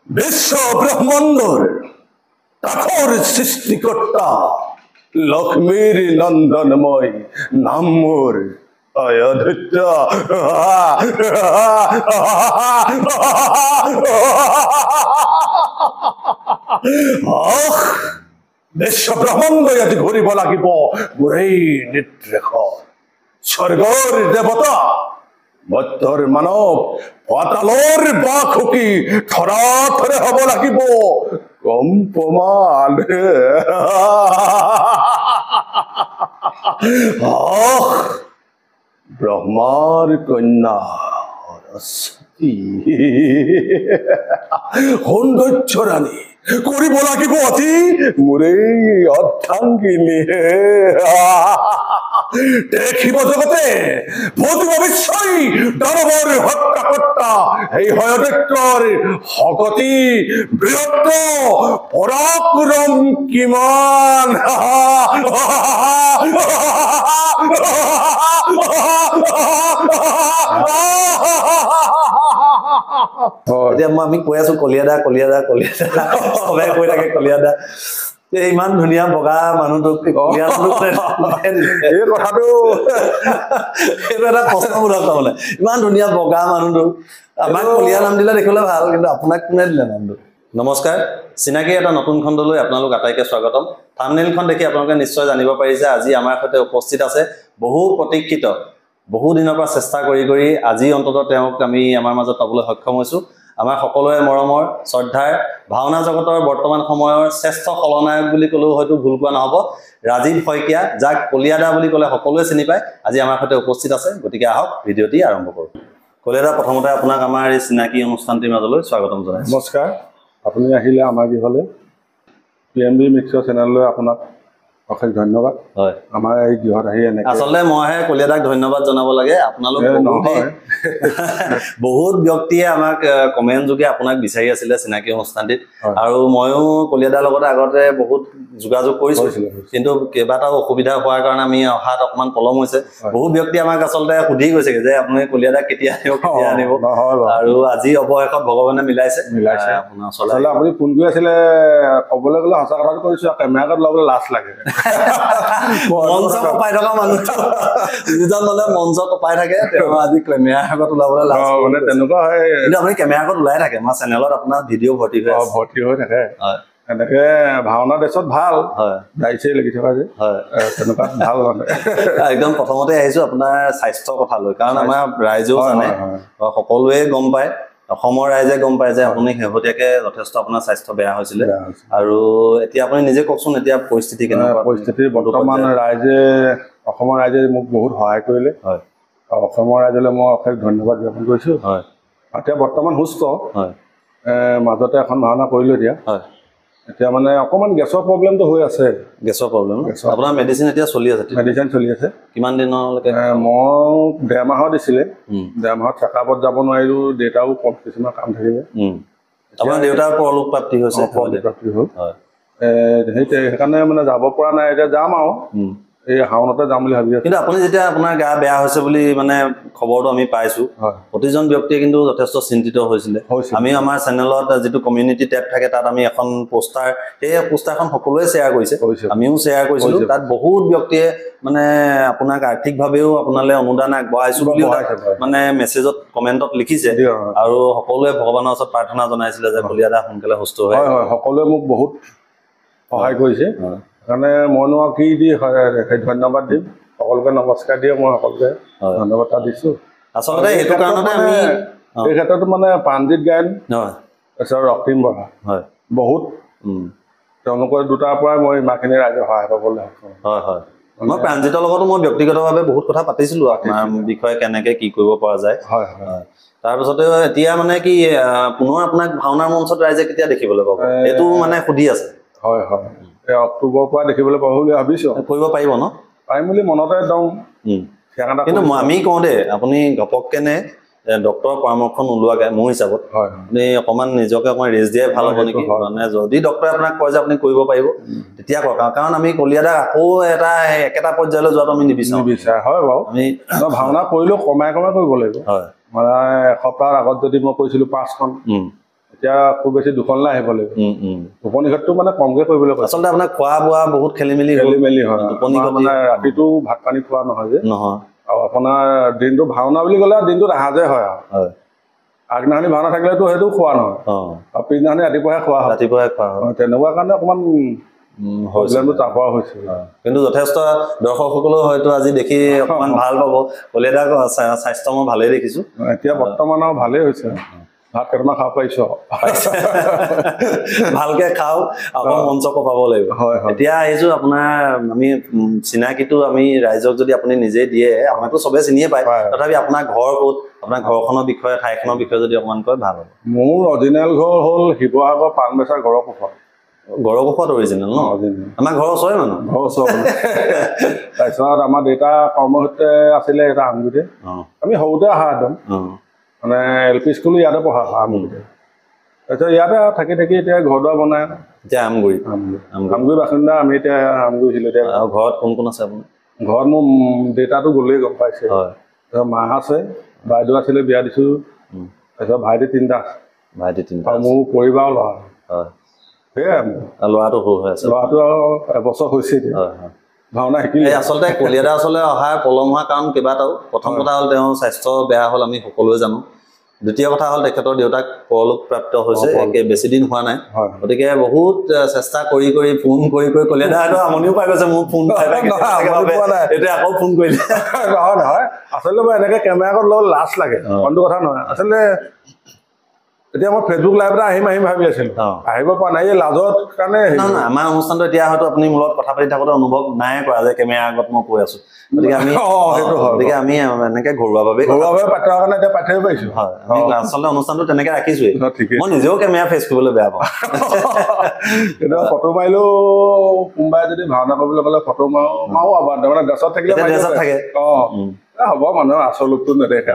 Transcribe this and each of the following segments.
বিশ্ব ব্ৰহ্মাণ্ডৰ তাকৰ সৃষ্টিকৰ্তা লক্ষ্মীৰ নন্দনময় নাম মোৰ অযোধ্যা। বিশ্ব ব্ৰহ্মাণ্ড আজি ঘূৰিব লাগিব গোৰেই নিদ্ৰেখ স্বৰ্গৰ দেৱতা মধ্যৰ মানৱ পাতালৰ বাখুকি থৰা থৰে হব লাগিব কম্পমান। ব্ৰহ্মাৰ কন্যা সৰস্বতী সৌন্দৰ্য ৰাণী কৰিব লাগিব অতি মোৰেই অৰ্ধাংগিনী। দেখিব জগতে ভূতিব বিশ্বই দানৱৰ হত্যাকৰ্তা এই হয়দৈত্যৰ শকতি বীৰত্ব পৰাক্ৰম কিমান। আমি কৈ আছো কলিয়াদা কলিয়াদা কলিয়াদা সবে কৈ থাকে কলিয়াদা। ইমান ধুনীয়া বগা মানুহটোক এই কথাটো এইটো এটা প্ৰশ্নমূলক তাৰমানে। ইমান ধুনীয়া বগা মানুহটোক আমাক কলিয়া নাম দিলে দেখিবলৈ ভাল, কিন্তু আপোনাক কোনে দিলে নামটো? নমস্কাৰ, চিনাকি এটা নতুন খণ্ডলৈ আপোনালোক আটাইকে স্বাগতম। থাম্বনেইলখন দেখি আপোনালোকে নিশ্চয় জানিব পাৰিছে আজি আমাৰ সৈতে উপস্থিত আছে বহু প্ৰতীক্ষিত, বহু দিনৰ পৰা চেষ্টা কৰি কৰি আজি অন্ততঃ তেওঁক আমি আমাৰ মাজত পাবলৈ সক্ষম হৈছো। আমাৰ সকলোৰে মৰমৰ শ্ৰদ্ধাৰ ভাওনা জগতৰ বৰ্তমান সময়ৰ শ্ৰেষ্ঠ খলনায়ক বুলি ক'লেও হয়তো ভুল কোৱা নহ'ব, ৰাজীৱ শইকীয়া, যাক কলিয়াদা বুলি ক'লে সকলোৱে চিনি পায়, আজি আমাৰ সৈতে উপস্থিত আছে। গতিকে আহক ভিডিঅ'টি আৰম্ভ কৰোঁ। কলিয়াদা, প্ৰথমতে আপোনাক আমাৰ এই চিনাকি অনুষ্ঠানটিৰ মাজলৈ স্বাগতম জনাইছোঁ। নমস্কাৰ, আপুনি আহিলে আমাৰ গৃহলৈ PMB মিক্সৰ চেনেললৈ আপোনাক অশেষ ধন্যবাদ। হয়, আমাৰ এই গৃহত আহি এনেকৈ আচলতে মইহে কলিয়াদাক ধন্যবাদ জনাব লাগে। আপোনালোক বহুত ব্যক্তিয়ে আমাক কমেণ্ট যোগে আপোনাক বিচাৰি আছিলে চিনাকি অনুষ্ঠানটিত, আৰু ময়ো কলিয়াদাৰ লগতে আগতে বহুত যোগাযোগ কৰিছিলোঁ, কিন্তু কেইবাটাও অসুবিধা হোৱাৰ কাৰণে আমি অহাত অকণমান পলম হৈছে। বহুত ব্যক্তি আমাক আচলতে সুধি গৈছেগে যে আপুনি কলিয়াদাক কেতিয়া আনিব, আৰু আজি অৱশেষত ভগৱানে মিলাইছে। আচলতে আপুনি ফোন কৰি আছিলে, ক'বলৈ গ'লে সঁচা কথাটো কৈছোঁ, কেমেৰাত ল'বলৈ লাজ লাগে। মঞ্চ কপাই থকা মানুহটো যিজন মানে মঞ্চ কপাই থাকে, তেওঁ আজি কেমেৰাৰ আগত ওলাবলৈ লাজ মানে তেনেকুৱা হয়। কিন্তু আপুনি কেমেৰাৰ আগত ওলাই থাকে, আমাৰ চেনেলত আপোনাৰ ভিডিঅ' ভৰ্তি হৈ থাকে। এনেকে ভাওনা দেশত ভাল দাইছে লাগি থকা যে তেনেকুৱা ভাল মানে। একদম প্ৰথমতে আহিছো আপোনাৰ স্বাস্থ্যৰ কথা লৈ, কাৰণ আমাৰ ৰাইজেও জানে, সকলোৱে গম পায়, অসমৰ ৰাইজে গম পায় যে আপুনি শেহতীয়াকে যথেষ্ট আপোনাৰ স্বাস্থ্য বেয়া হৈছিলে, আৰু এতিয়া আপুনি নিজে কওকচোন এতিয়া পৰিস্থিতি কেনেকুৱা? পৰিস্থিতি বৰ্তমান অসমৰ ৰাইজে মোক বহুত সহায় কৰিলে। অসমৰ ৰাইজলৈ মই অশেষ ধন্যবাদ জ্ঞাপন কৰিছোঁ। এতিয়া বৰ্তমান সুস্থ। মাজতে এখন ভাওনা কৰিলোঁ, এতিয়া মানে অকণমান গেছৰ প্ৰব্লেমটো হৈ আছে। গেছৰ প্ৰব্লেম? আপোনাৰ মেডিচিন এতিয়া চলি আছে? মেডিচিন চলি আছে। কিমান দিনলৈকে? মোক 1.5 মাহৰ দিছিলে। 1.5 মাহত চেকআপত যাব নোৱাৰিলোঁ, দেউতাও কিছুমান কাম থাকিলে। আপোনাৰ দেউতাৰ পৰলোক প্ৰাপ্তি হৈছে? প্ৰাপ্তি হ'ল। সেইকাৰণে মানে যাব পৰা নাই, এতিয়া যাম আৰু এই শাওনতে যাম বুলি ভাবি আছোঁ। কিন্তু আপুনি যেতিয়া আপোনাৰ গা বেয়া হৈছে বুলি মানে খবৰটো আমি পাইছোঁ, প্ৰতিজন ব্যক্তিয়ে কিন্তু যথেষ্ট চিন্তিত হৈছিলে। আমি আমাৰ চেনেলত যিটো কমিউনিটি টেব থাকে, তাত আমি এখন পোষ্টাৰ, সেই পোষ্টাৰখন সকলোৱে শ্বেয়াৰ কৰিছে, আমিও শ্বেয়াৰ কৰিছিলোঁ। তাত বহুত ব্যক্তিয়ে মানে আপোনাক আৰ্থিকভাৱেও আপোনালৈ অনুদান আগবঢ়াইছোঁ বুলি মানে মেছেজত কমেণ্টত লিখিছে, আৰু সকলোৱে ভগৱানৰ ওচৰত প্ৰাৰ্থনা জনাইছিলে যে কলিয়াদা সোনকালে সুস্থ হয়। সকলোৱে মোক বহুত সহায় কৰিছে, সেইকাৰণে মইনো আৰু কি দি ধন্যবাদ দিম। সকলোকে নমস্কাৰ দিয়ে, মই সকলোকে ধন্যবাদ দিছোঁ। আচলতে এইটো কাৰণতে আমি এই ক্ষেত্ৰতো মানে প্ৰাণজিৎ গায়ন, তাৰপিছত ৰক্তিম বৰা, বহুত তেওঁলোকৰ দুটাৰ পৰাই মই ইমানখিনি ৰাইজৰ সহায় পাবলৈ সক্ষম। মই প্ৰাণজিতৰ লগতো মই ব্যক্তিগতভাৱে বহুত কথা পাতিছিলোঁ আপোনাৰ বিষয়ে, কেনেকে কি কৰিব পৰা যায়। তাৰপিছতে এতিয়া মানে কি পুনৰ আপোনাক ভাওনাৰ মঞ্চত ৰাইজে কেতিয়া দেখিবলৈ পাব এইটো মানে সুধি আছে? অক্টোবৰৰ পৰা দেখিবলৈ পাব বুলি ভাবিছোঁ। কৰিব পাৰিব ন? পাৰিম বুলি মনতে একদম। কিন্তু আমি কওঁ দেই, আপুনি ঘপককেনে ডক্টৰৰ পৰামৰ্শ নোলোৱাকে মোৰ হিচাপত আপুনি অকণমান নিজকে অকণমান ৰেষ্ট দিয়াই ভাল হ'ব নেকি? মানে যদি ডক্টৰে আপোনাক কয় যে আপুনি কৰিব পাৰিব, তেতিয়া কওক, কাৰণ আমি কলিয়াদাক আকৌ একেটা পৰ্যায়লৈ যোৱাটো আমি নিবিচাৰোঁ। হয় বাৰু, আমি ভাওনা কৰিলেও কমাই কমাই কৰিব লাগিব। মানে এসপ্তাহৰ আগত যদি মই কৰিছিলোঁ 5খন, এতিয়া খুব বেছি 2খনলৈ আহিব লাগিব টোপনি ক্ষতিটো মানে কমকৈ কৰিবলৈ কৈছে আচলতে আপোনাৰ খোৱা বোৱা বহুত খেলি মেলি হয় টোপনি মানে ৰাতিটো ভাত পানী খোৱা নহয় যে নহয় আৰু আপোনাৰ দিনটো ভাওনা বুলি ক'লে দিনটোত আহাজে হয় আৰু আগদিনাখনি ভাওনা থাকিলেতো সেইটো খোৱা নহয় আৰু পিছদিনাখনি ৰাতিপুৱাহে খোৱা হয় তেনেকুৱা কাৰণে অকণমান প্ৰব্লেমটো তাৰ পৰা হৈছে কিন্তু যথেষ্ট দৰ্শকসকলেও হয়তো আজি দেখি অকণমান ভাল পাব কলিয়াদা স্বাস্থ্য মই ভালেই দেখিছোঁ এতিয়া বৰ্তমান আৰু ভালেই হৈছে ভাত কেইটামান খাব পাৰিছো ভালকে খাওঁ আকৌ মঞ্চ কপাব লাগিব এতিয়া আহিছো আপোনাৰ আমি চিনাকিটো আমি ৰাইজক যদি আপুনি নিজে দিয়ে আমাকতো চবে চিনিয়ে পায় তথাপি আপোনাৰ ঘৰ ক'ত আপোনাৰ ঘৰখনৰ বিষয়ে ঠাইখনৰ বিষয়ে যদি অকণমান কয় ভাল হ'ব মোৰ অৰিজিনেল ঘৰ হ'ল শিৱসাগৰ পাণবেচা গড়পুখুৰত গড়পুখুৰত অৰিজিনেল ন আমাৰ ঘৰৰ ওচৰৰে মানুহ ঘৰৰ ওচৰ তাৰপিছত আমাৰ দেউতা কৰ্মসূত্ৰে আছিলে এটা আমগুৰিতে আমি সৰুতে অহা একদম মানে LP স্কুলো ইয়াতে পঢ়া আমগুৰিতে তাৰপিছত ইয়াতে থাকি থাকি এতিয়া ঘৰ দুৱাৰ বনাই এতিয়া আমগুৰি বাসিন্দা আমি এতিয়া আমগুৰি জিলাতে আৰু ঘৰত কোন কোন আছে আপোনাৰ ঘৰত মোৰ দেউতাটো গ'লেই গম পাইছে তাৰপিছত মা আছে বাইদেউ আছিলে বিয়া দিছোঁ তাৰপিছত ভাইটি 3টা আৰু মোৰ পৰিবাৰ ল'ৰা সেয়াই ল'ৰাটো সৰু হৈ আছে ল'ৰাটো আৰু এবছৰ হৈছে ভাওনা শিকিলে আচলতে কলিয়াদা ওচৰলৈ অহাৰ পলম হোৱাৰ কাৰণ কেইবাটাও প্ৰথম কথা হ'ল তেওঁৰ স্বাস্থ্য বেয়া হ'ল আমি সকলোৱে জানো দ্বিতীয় কথা হ'ল তেখেতৰ দেউতাক পৰলোক প্ৰাপ্ত হৈছে বেছি দিন হোৱা নাই গতিকে বহুত চেষ্টা কৰি ফোন কৰি কলিয়াদা হয়তো আমনিও পাই গৈছে মোৰ ফোন এতিয়া আকৌ ফোন কৰিলে নহয় আচলতে মই এনেকে কেমেৰা আগত লৈ লাজ লাগে অন্য কথা নহয় আচলতে এতিয়া মই ফেচবুক লাইভ এটা আহিম ভাবি আছিলো আহিব পৰা নাই এই লাজৰ কাৰণে আমাৰ অনুষ্ঠানটো এতিয়া হয়তো আপুনি মোৰ লগত কথা পাতি থাকোতে অনুভৱ নাই কৰা যে কেমেৰা আগত মই কৈ আছো গতিকে আমি এনেকে ঘৰুৱাভাৱে পাতিৰ কাৰণে এতিয়া পাতিব পাৰিছো আমি আচলতে অনুষ্ঠানটো তেনেকে ৰাখিছোৱেই মই নিজেও কেমেৰা ফেচ কৰিবলৈ বেয়া পাওঁ কিন্তু ফটো মাৰিলেও কোনোবাই যদি ভাওনা কৰিবলৈ ক'লে ফটো মাৰো মানে ড্ৰেছত থাকিলে থাকে হ'ব মানুহৰ আচল ৰূপটো নেদেখে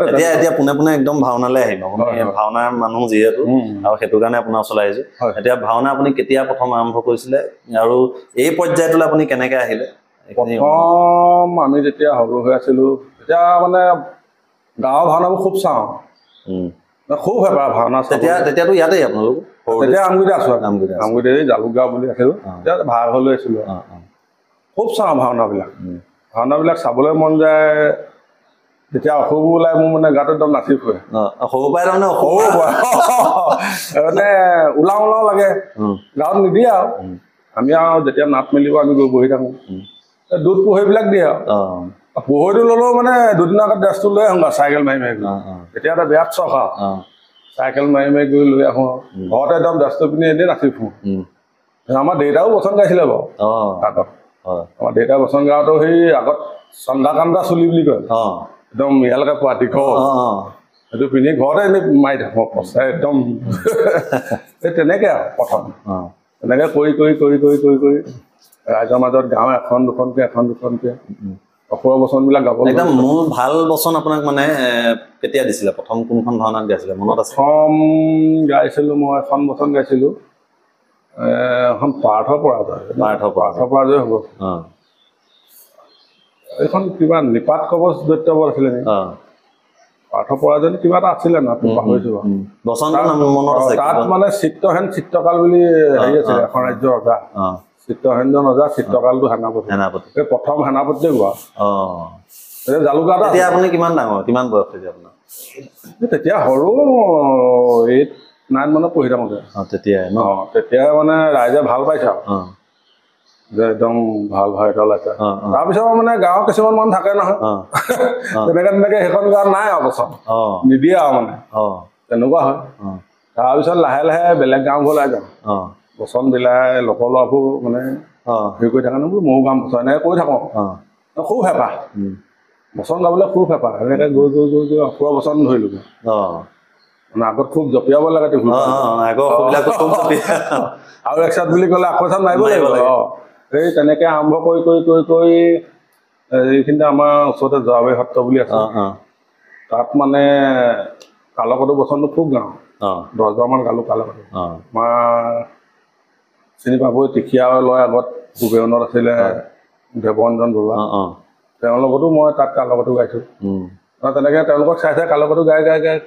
এতিয়া পোনে পোনে একদম ভাওনালৈ আহিম আপুনি ভাওনাৰ মানুহ যিহেতু আৰু সেইটো কাৰণে আপোনাৰ ওচৰলৈ আহিছো এতিয়া ভাওনা আপুনি কেতিয়া প্ৰথম আৰম্ভ কৰিছিলে আৰু এই পৰ্যায়টোলৈ আপুনি কেনেকে আহিলে প্ৰথম আমি যেতিয়া সৰু হৈ আছিলো তেতিয়া মানে গাঁৱৰ ভাওনাবোৰ খুব চাওঁ খুব হেঁপাহ ভাওনা তেতিয়াতো ইয়াতেই আপোনালোক তেতিয়া আমগুৰিতে আছো আমগুৰিতে জালুকগাঁও বুলি আছিলো তেতিয়া ভাড়া ঘৰলৈ আছিলো খুব চাওঁ ভাওনাবিলাক চাবলৈ মন যায় যেতিয়া অসুখ ওলাই মোৰ মানে গাটো একদম নাচি ফুৰে সৰু পৰাই তাৰমানে মানে ওলাও লাগে গাঁৱত নিদিয়ে আৰু আমি আৰু যেতিয়া নাট মেলিব আমি গৈ বহি থাকো দুধ পোহৰিবিলাক দিয়ে আৰু পোহৰিটো ল'লেও মানে দুদিনৰ আগত ড্ৰেছটো লৈ আহোঁ চাইকেল মাৰি তেতিয়া এটা বিৰাট চখ আৰু চাইকেল মাৰি গৈ লৈ আহোঁ ঘৰতে একদম ড্ৰেছটো পিন্ধি এনেই নাচি ফুৰোঁ আমাৰ দেউতাও বচন গাইছিলে বাৰু আগত আমাৰ দেউতা বচন গাওঁতো সেই আগত চন্দাকান্দা চুলি বুলি কয় একদম ইয়ালৈকে পোৱা দীঘল সেইটো পিন্ধি ঘৰতে এনেই মাৰি থাকোঁ পচাই একদম তেনেকৈ আৰু প্ৰথম তেনেকৈ কৰি ৰাইজৰ মাজত গাঁও এখন দুখনকৈ অসুৰ বচনবিলাক গাব একদম মূল ভাল বচন আপোনাক মানে কেতিয়া দিছিলে প্ৰথম কোনখন ভাওনাত গাইছিলে মনত আছে প্ৰথম গাইছিলোঁ মই এখন বচন গাইছিলোঁ এখন পাৰ্থ পৰাজয় হ'ব এইখন কিবা নিপাত কবচ দৈত্যবধ আছিলে নেকি পাৰ্থ পৰাজয় কিবা এটা আছিলে না পাহৰিছো তাত মানে চিত্ৰহেন চিত্ৰকাল বুলি হেৰি আছিলে এখন ৰাজ্যৰ ৰজা চিত্ৰহেনজন ৰজা চিত্ৰকালটো সেনাপতি প্ৰথম সেনাপতিয়ে গোৱা জালুকগাঁৱত তেতিয়া আপুনি কিমান ডাঙৰ কিমান বয়স তেতিয়া আপোনাৰ তেতিয়া সৰু 8-9 মানত পঢ়ি থাকোঁতে তেতিয়া মানে ৰাইজে ভাল পাইছে আৰু যে একদম ভাল এটা ওলাইছে তাৰপিছত মানে গাঁৱৰ কিছুমান মানুহ থাকে নহয় তেনেকে সেইখন গাঁৱত নাই অৱস্থা নিদিয়ে আৰু মানে তেনেকুৱা হয় তাৰপিছত লাহে লাহে বেলেগ গাঁওবোৰলৈ যাওঁ বচন বিলাই লোকৰ ল'ৰাবোৰ মানে হেৰি কৰি থাকে নহয় ময়ো গাম বচন এনেকৈ কৈ থাকোঁ খুব হেঁপাহ বচন গাবলৈ খুব হেঁপাহ এনেকৈ গৈ অসুৰৰ বচন ধৰিলোঁ মানে আগত খুব জঁপিয়াব লাগে আৰু এক চাট বুলি ক'লে আকৌ চাট মাৰিব লাগিব সেই তেনেকৈ আৰম্ভ কৰি এইখিনিতে আমাৰ ওচৰতে জৰাবাৰী সত্ৰ বুলি আছে তাত মানে কালকটো বচনটো খুব গাওঁ 10বাৰমান গালোঁ কালকটো আমাৰ চিনি পাবই তিখীয়া লয় আগত ভূপেনত আছিলে দেৱৰঞ্জন বৰুৱা তেওঁৰ লগতো মই তাত কালকটো গাইছোঁ তেনেকৈ তেওঁলোকক চাই কালকটো গাই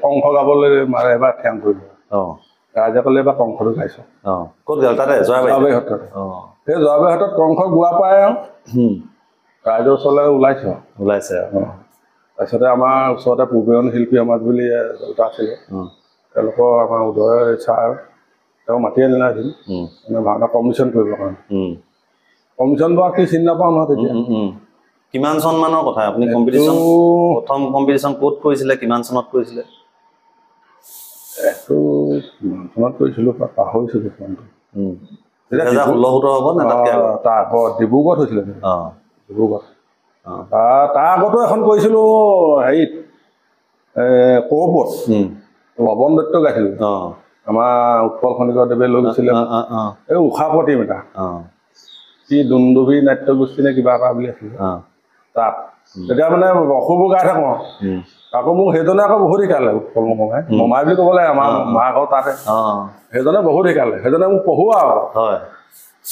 কংস গাবলৈ মাৰে এবাৰ থিয়াং কৰিলোঁ ৰাইজে ক'লে এবাৰ কংসটো গাইছ ক'ত গ'ল তাতে যোৱাবাৰী হাতত সেই যোৱাবাৰী হাতত কংস গোৱা পাই আৰু ৰাইজৰ ওচৰলৈ ওলাইছে তাৰপিছতে আমাৰ ওচৰতে পূবেয়ন শিল্পী সমাজ বুলি এটা আছিলে তেওঁলোকৰ আমাৰ উদয় ছাৰ তেওঁ মাতি আনিলে এদিন মানে ভাওনা কমিশ্যন কৰিবৰ কাৰণে কমিশ্যন বা কি চিনি নাপাওঁ নহয় তেতিয়া কিমান চন মানৰ কথা আপুনি কম্পিটিশ্যন প্ৰথম কম্পিটিশ্যন ক'ত কৰিছিলে কিমান চনত কৰিছিলে এইটো কিমান চনত কৰিছিলোঁ পাহৰিছিলোঁ ফোনটো 2016-17 হ'ব নে তাতকৈ তাৰ আগত ডিব্ৰুগড়ত হৈছিলে ডিব্ৰুগড় তাৰ আগতো এখন কৰিছিলোঁ হেৰিত কৌপত লৱন দত্ত গাইছিলোঁ আমাৰ উৎপল খনিকৰদেৱে লৈ গৈছিলে এই উষা প্ৰতিম এটা কি দুন্দুভি নাট্যগোষ্ঠী নে কিবা এটা বুলি আছিলে তাত তেতিয়া মানে অশুবোৰ গাই থাকোঁ আকৌ মোক সেইজনে আকৌ বহুত শিকালে উৎপল মমাই মমাই বুলি ক'ব লাগে আমাৰ মা ঘৰ তাতে সেইজনে বহুত শিকালে সেইজনে মোক পঢ়োৱা আৰু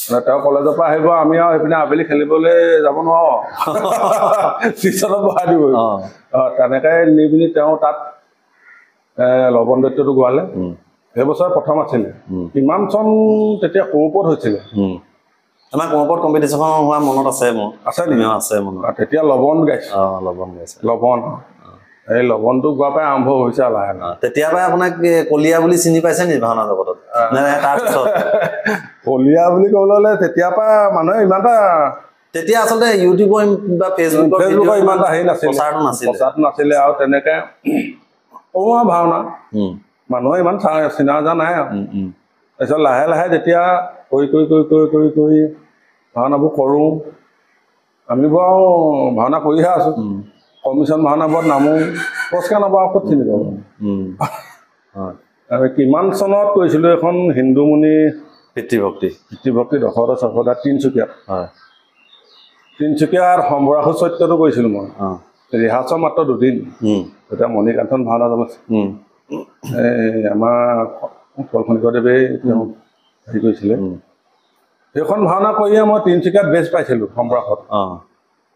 মানে তেওঁ কলেজৰ পৰা আহিব আমি আৰু সেইপিনে আবেলি খেলিবলৈ যাব নোৱাৰো টিউচনত বহাই দিব তেনেকৈ নি পিনি তেওঁ তাত লৱন দত্তটো গোৱালে সেইবছৰ প্ৰথম আছিলে কিমান চন তেতিয়া কৌপত হৈছিলে আমাৰ কৌপত কম্পিটিশ্যন হোৱা মনত আছে মোৰ আছে মনত তেতিয়া লৱন গাইছে লৱন এই লৱনটো গোৱাৰ পৰাই আৰম্ভ হৈছে লাহে লাহে তেতিয়া পৰাই আপোনাক কলীয়া বুলি চিনি পাইছে নি ভাওনা জগতত তাৰপিছত কলীয়া বুলি ক'বলৈ হ'লে তেতিয়াৰ পৰা মানুহে ইমান এটা তেতিয়া আচলতে ইউটিউবৰ বা ফেচবুকৰ ইমান এটা হেৰি নাছিলে প্ৰচাৰটো নাছিলে আৰু তেনেকৈ কওঁ আৰু ভাওনা মানুহে ইমান চিনা জা নাই আৰু তাৰপিছত লাহে লাহে যেতিয়া কৰি ভাওনাবোৰ কৰোঁ আমি বাৰু ভাওনা কৰিহে আছোঁ কমিশ্যন ভাওনাবোৰত নামো পুৰস্কাৰ নাপাওঁ ক'ত চিনি পাব কিমান চনত কৰিছিলোঁ এখন হিন্দুমণি পিতৃভক্তি দশৰথ চক্ৰধাৰ তিনিচুকীয়াত সম্বৰাসু চৰিত্ৰটো কৰিছিলোঁ মই ৰিহাৰ্চল মাত্ৰ 2 দিন তেতিয়া মণিকাঞ্চন ভাওনা জমাইছে এই আমাৰ উৎপল খনিকৰদেৱে তেওঁ হেৰি কৰিছিলে সেইখন ভাওনা কৰিয়ে মই তিনিচুকীয়াত বেষ্ট পাইছিলোঁ সম্বৰাসত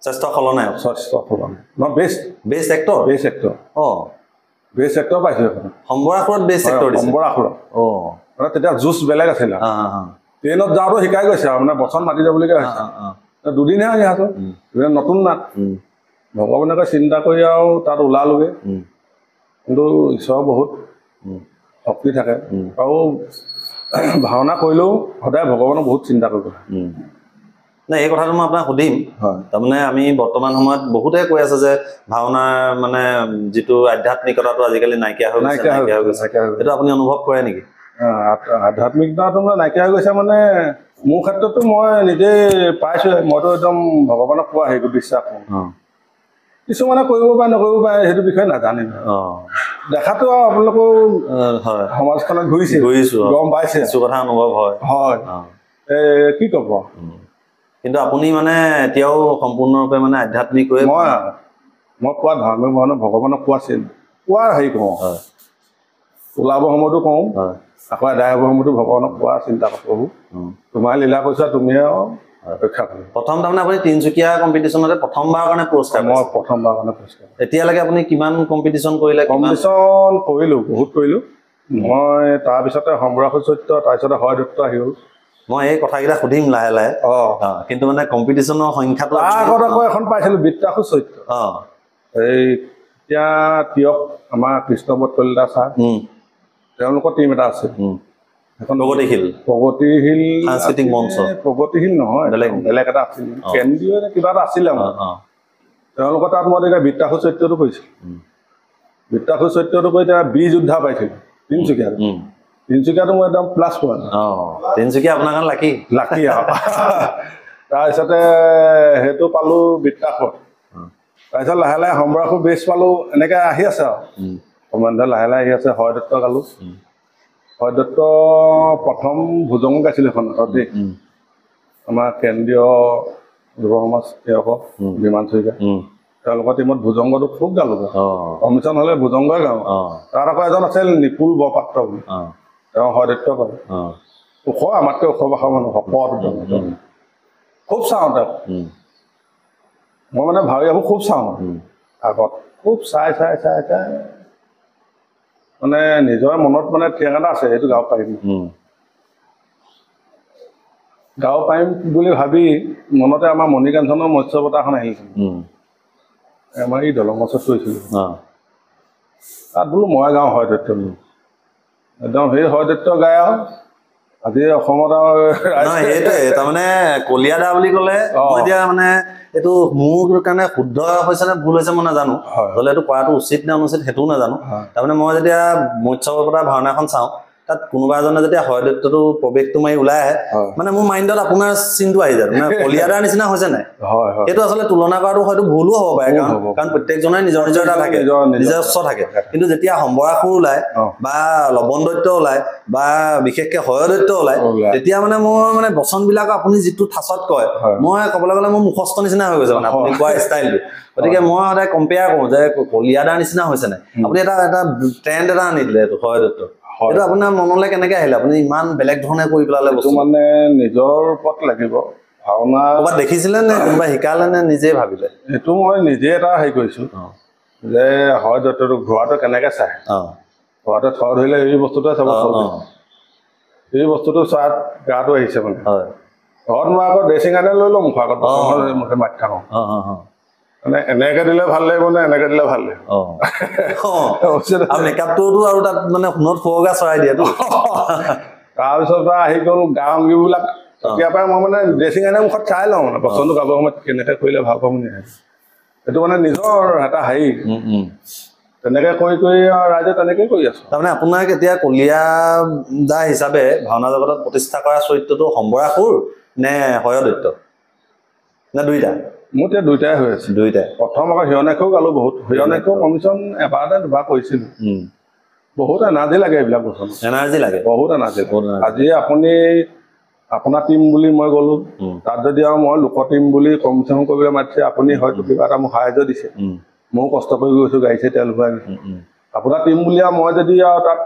শ্ৰেষ্ঠ খলনায়ক বেষ্ট এক্টৰ পাইছোঁ এখন সম্বৰাসুৰত বেষ্ট এক্টৰ সম্বৰাসুৰত মানে তেতিয়া জুচ বেলেগ আছিলে ট্ৰেইনত যাওঁতো শিকাই গৈছে আৰু মানে বচন মাতি যাবলগীয়া হৈছে 2 দিনহে আহি আছোঁ নতুন নাট ভগৱানকে চিন্তা কৰি আৰু তাত ওলালোগৈ কিন্তু ঈশ্বৰৰ বহুত শক্তি থাকে আৰু ভাওনা কৰিলেও সদায় ভগৱানক বহুত চিন্তা কৰিব নাই এই কথাটো মই আপোনাক সুধিম তাৰমানে আমি বৰ্তমান সময়ত বহুতে কৈ আছে যে ভাওনাৰ মানে যিটো আধ্যাত্মিকতাটো আজিকালি নাইকিয়া হৈ গৈছে সেইটো আপুনি অনুভৱ কৰে নেকি আধ্যাত্মিকতাটো মানে নাইকিয়া হৈ গৈছে মানে মোৰ ক্ষেত্ৰতো মই নিজে পাইছোঁ মইতো একদম ভগৱানক কোৱা সেইটো বিশ্বাস কৰোঁ কিছুমানে কৰিব পাৰে নকৰিব পাৰে সেইটো বিষয়ে নাজানিম দেখাতো আৰু আপোনালোকেও সমাজখনত ঘূৰিছোঁ গম পাইছে কিছু কথা অনুভৱ হয় কি ক'ব কিন্তু আপুনি মানে এতিয়াও সম্পূৰ্ণৰূপে মানে আধ্যাত্মিক হৈ মই কোৱা ধৰ্মীয় ভাওনা ভগৱানক কোৱা হেৰি কৰোঁ ওলাব সময়তো কওঁ আকৌ এদায় হ'বৰ সময়তো ভগৱানক কোৱা চিন্তা কৰোঁ তোমাৰ লীলা কৈছা তুমি আৰু ৰক্ষা কৰিম প্ৰথম তাৰমানে আপুনি তিনিচুকীয়া কম্পিটিশ্যনতে প্ৰথমবাৰৰ কাৰণে পুৰস্কাৰ এতিয়ালৈকে আপুনি কিমান কম্পিটিশ্যন কৰিলে কম্পিটিশ্যন কৰিলোঁ বহুত কৰিলোঁ মই তাৰপিছতে সম্বৰাসু চৰিত্ৰ তাৰপিছতে হয় দত্ত আহি গ'ল মই এই কথাকেইটা সুধিম লাহে লাহে কিন্তু মানে কম্পিটিশ্যনৰ সংখ্যাটো আগত আকৌ এখন পাইছিলোঁ বৃত্তাসু চৰিত্ৰ এই এতিয়া তিয়ক আমাৰ কৃষ্ণপদ কলিতা ছাৰ তেওঁলোকৰ টীম এটা আছে এখন প্ৰগতিশীল সাংস্কৃতিক মঞ্চ প্ৰগতিশীল নহয় বেলেগ এটা আছিল কেন্দ্ৰীয় কিবা এটা আছিলে তেওঁলোকৰ তাত মই এতিয়া বৃত্তাসু চৰিত্ৰটো কৰিছিলোঁ বৃত্তাসু চৰিত্ৰটো কৰি এতিয়া 20 যোদ্ধা পাইছিলোঁ তিনিচুকীয়াটো মই একদম প্লাছ পোৱা তিনিচুকীয়া আপোনাৰ কাৰণে লাকি আৰু তাৰপিছতে সেইটো পালোঁ বৃত্তাসুত তাৰপিছত লাহে লাহে সম্বৰাসু বেছ পালোঁ এনেকৈ আহি আছে আৰু সম্বন্ধে লাহে লাহে আহি আছে হয় দত্ত গালোঁ হয় দত্ত প্ৰথম ভুজংগ গাইছিলোঁ এখন দেই আমাৰ কেন্দ্ৰীয় যুৱ সমাজ সেৱক বিমান চৰিকা তেওঁলোকৰ টীমত ভুজংগটো খুব গালোঁ কমিশ্যন হ'লে ভুজংগই গাওঁ তাত আকৌ এজন আছিল নিপুল বৰপাত্ৰ বুলি তেওঁ হয় দত্ত কৰে ওখ আমাতকৈ ওখ ভাষা মানুহ শকত খুব চাওঁ তেওঁক মই মানে ভাবি আহোঁ খুব চাওঁ আগত খুব চাই মানে নিজৰ মনত মানে ঠিকানা আছে এইটো গাব পাৰিম গাব পাৰিম বুলি ভাবি মনতে আমাৰ মণিকাঞ্চনৰ মৎস্য বঁটাখন আহিছিল আমাৰ এই দলং গছত থৈছিলোঁ তাত বোলো মই গাওঁ হয় দত্ত একদম সেই হয় দত্ত গাই আৰু আজি অসমত সেইটোৱে তাৰমানে কলিয়াদা বুলি ক'লে এতিয়া মানে এইটো মোৰ কাৰণে শুদ্ধ হৈছে নে ভুল হৈছে মই নাজানো হ'লে এইটো কৰাটো উচিত নে অনুচিত সেইটোও নাজানো তাৰমানে মই যেতিয়া মৎস্য বঁটা ভাওনাখন চাওঁ তাত কোনোবা এজনে যেতিয়া হয় দত্তটো প্ৰৱেশটো মাৰি ওলাই আহে মানে মোৰ মাইণ্ডত আপোনাৰ চিনটো আহি যায় মানে কলিয়াদাৰ নিচিনা হৈছে নাই সেইটো আচলতে তুলনা কৰাটো হয়তো ভুলো হ'ব পাৰে কাৰণ প্ৰত্যেকজনে নিজৰ নিজৰ এটা থাকে নিজস্ব থাকে কিন্তু যেতিয়া সম্বৰাসুৰ ওলাই বা লৱণ দত্ত ওলাই বা বিশেষকে হয় দত্ত ওলাই তেতিয়া মানে মোৰ মানে বচনবিলাক আপুনি যিটো ঠাচত কয় মই ক'বলৈ গ'লে মোৰ মুখস্থ নিচিনা হৈ গৈছে মানে আপুনি কোৱা ষ্টাইলটো গতিকে মই সদায় কম্পেয়াৰ কৰোঁ যে কলিয়াদাৰ নিচিনা হৈছে নাই আপুনি এটা ট্ৰেণ্ড এটা আনি দিলে এইটো হয় দত্ত এইটো আপোনাৰ মনলৈ কেনেকে আহিলে আপুনি ইমান বেলেগ ধৰণে কৰি পেলালে বস্তু মানে নিজৰ ওপৰত লাগিব ভাওনা ক'ৰবাত দেখিছিলে নে কোনোবা শিকালে নে নিজে ভাবিলে এইটো মই নিজে এটা হেৰি কৰিছোঁ যে হয় দত্তটো ঘোঁৰাটো কেনেকে চায় ঘোঁৰাটো থৰ ধৰিলে এই বস্তুটোৱে চাব এই বস্তুটো চোৱাত গাটো আহিছে মানে ঘৰত মই আকৌ ড্ৰেছিং আনে লৈ লওঁ মুখৰ আগত মুখে মাতি থাকোঁ মানে এনেকে দিলে ভাল লাগিব নে এনেকে দিলে ভাল লাগিব মেকআপটোতো আৰু তাত মানে সোণত ফুৰগা চৰাই দিয়েতো তাৰপিছৰ পৰা আহি গ'ল গা অংগীবিলাক তেতিয়াৰ পৰাই মই মানে ড্ৰেছিং আনে মুখত চাই লওঁ মানে পচন্দটো গাবৰ সময়ত কেনেকে কৰিলে ভাল পাম নে এইটো মানে নিজৰ এটা হেৰি তেনেকে কৰি কৰি ৰাইজে তেনেকেই কৰি আছো তাৰমানে আপোনাক এতিয়া কলিয়াদা হিচাপে ভাওনা জগতত প্ৰতিষ্ঠা কৰা চৰিত্ৰটো সম্বৰাসুৰ নে হয় দত্ত নে দুইটা মোৰ এতিয়া দুইটাই হৈ আছে দুইটাই প্ৰথম আকৌ হিৰণেকেও গালো বহুত হিৰণেকেও কমিশ্যন এবাৰতে দুবাৰ কৰিছিলোঁ বহুত এনাৰ্জি লাগে এইবিলাক বস্তু এনাৰ্জি লাগে বহুত এনাৰ্জি আজি আপুনি আপোনাৰ টিম বুলি মই গ'লো তাত যদি আৰু মই লোকৰ টিম বুলি কমিশ্যন কৰিবলৈ মাতিছে আপুনি হয়তো কিবা এটা মোক সাহায্য দিছে ময়ো কষ্ট কৰি গৈছোঁ গাড়ীছে তেল ভৰাই আপোনাৰ টিম বুলি আৰু মই যদি আৰু তাত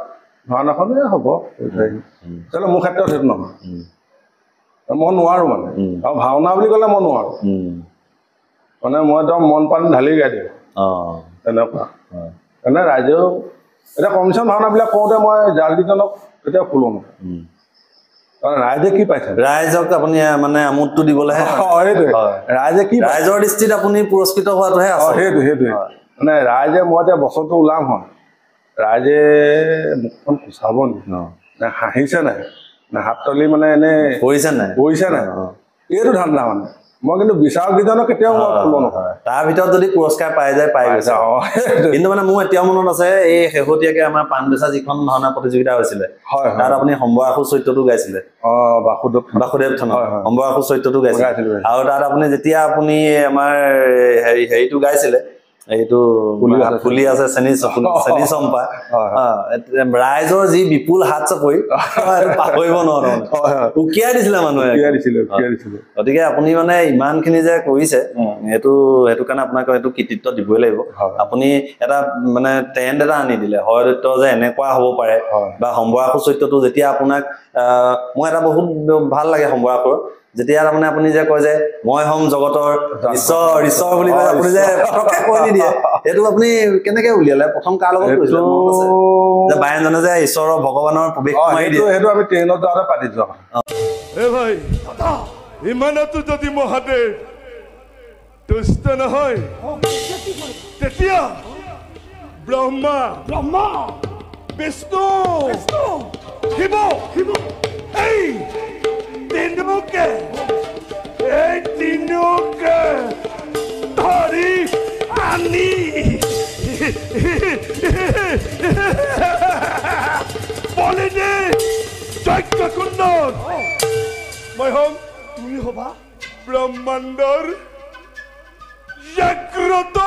ভাওনাখনে হ'ব তেতিয়াহ'লে মোৰ ক্ষেত্ৰত সেইটো নহয় মই নোৱাৰোঁ মানে আৰু ভাওনা বুলি ক'লে মই নোৱাৰোঁ মানে মই একদম মন পানী ঢালি গাই দিওঁ তেনেকুৱা মানে ৰাইজেও এতিয়া কমিশ্যন ভাওনাবিলাক কৰোঁতে মই জালকেইজনক এতিয়া ফুলো নহয় ৰাইজে কি পাইছে ৰাইজক আপুনি মানে আমোদটো দিবলৈহে সেইটোৱে ৰাইজে কি ৰাইজৰ দৃষ্টিত আপুনি পুৰস্কৃত হোৱাটোহে সেইটোৱে মানে ৰাইজে মই এতিয়া বছৰটো ওলাম হয় ৰাইজে মুখখন কুচাব নে হাঁহিছে নাই নে হাত তলি মানে এনেই কৰিছে নাই এইটো ধান্দা মানে মই কিন্তু বিচাৰককেইজনক কেতিয়াও মই ফুলো নহয় তাৰ ভিতৰত যদি পুৰস্কাৰ পাই যায় পাই গৈছে কিন্তু মানে মোৰ এতিয়াও মনত আছে এই শেহতীয়াকে আমাৰ পাণবেচা যিখন ভাওনা প্ৰতিযোগিতা হৈছিলে তাত আপুনি সম্বৰাসুৰ চৰিত্ৰটো গাইছিলে বাসুদেৱ থানত সম্বৰাসুৰ চৰিত্ৰটো গাইছিলে আৰু তাত আপুনি যেতিয়া আপুনি আমাৰ হেৰিটো গাইছিলে এইটো ফুলি আছে চেনি চম্পা ৰাইজৰ যি বিপুল হাত চাপৰি পাহৰিব নোৱাৰো উকিয়াই দিছিলে মানুহে গতিকে আপুনি মানে ইমানখিনি যে কৰিছে সেইটো কাৰণে আপোনাক এইটো কৃতিত্ব দিবই লাগিব আপুনি এটা মানে ট্ৰেণ্ড এটা আনি দিলে হয় দত্ত যে এনেকুৱা হ'ব পাৰে বা সম্বৰাসুৰ চৰিত্ৰটো যেতিয়া আপোনাক মই এটা বহুত ভাল লাগে সম্বৰাসুৰ যেতিয়া তাৰমানে আপুনি যে কয় যে মই হম জগতৰ ঈশ্বৰ বুলি কয় আপুনি যে পটককে কৈ নিদিয়ে সেইটো আপুনি কেনেকে উলিয়ালে প্ৰথম কাৰ লগত কৈছিলে যে বায়নজনে যে ঈশ্বৰৰ ভগৱানৰ প্ৰৱেশ মাৰি দিয়ে সেইটো আমি ট্ৰেইনত যাওঁতে পাতি যোৱা ভাই ইমানতো যদি মহাদেৱ দুষ্ট নহয় তেতিয়া ব্ৰহ্মা বিষ্ণু শিৱ এই তিনিওকে ধৰি আনি বলিনে যজ্ঞকুণ্ডত মই হ'ম তুমি হবা ব্ৰহ্মাণ্ডৰ জাগ্ৰত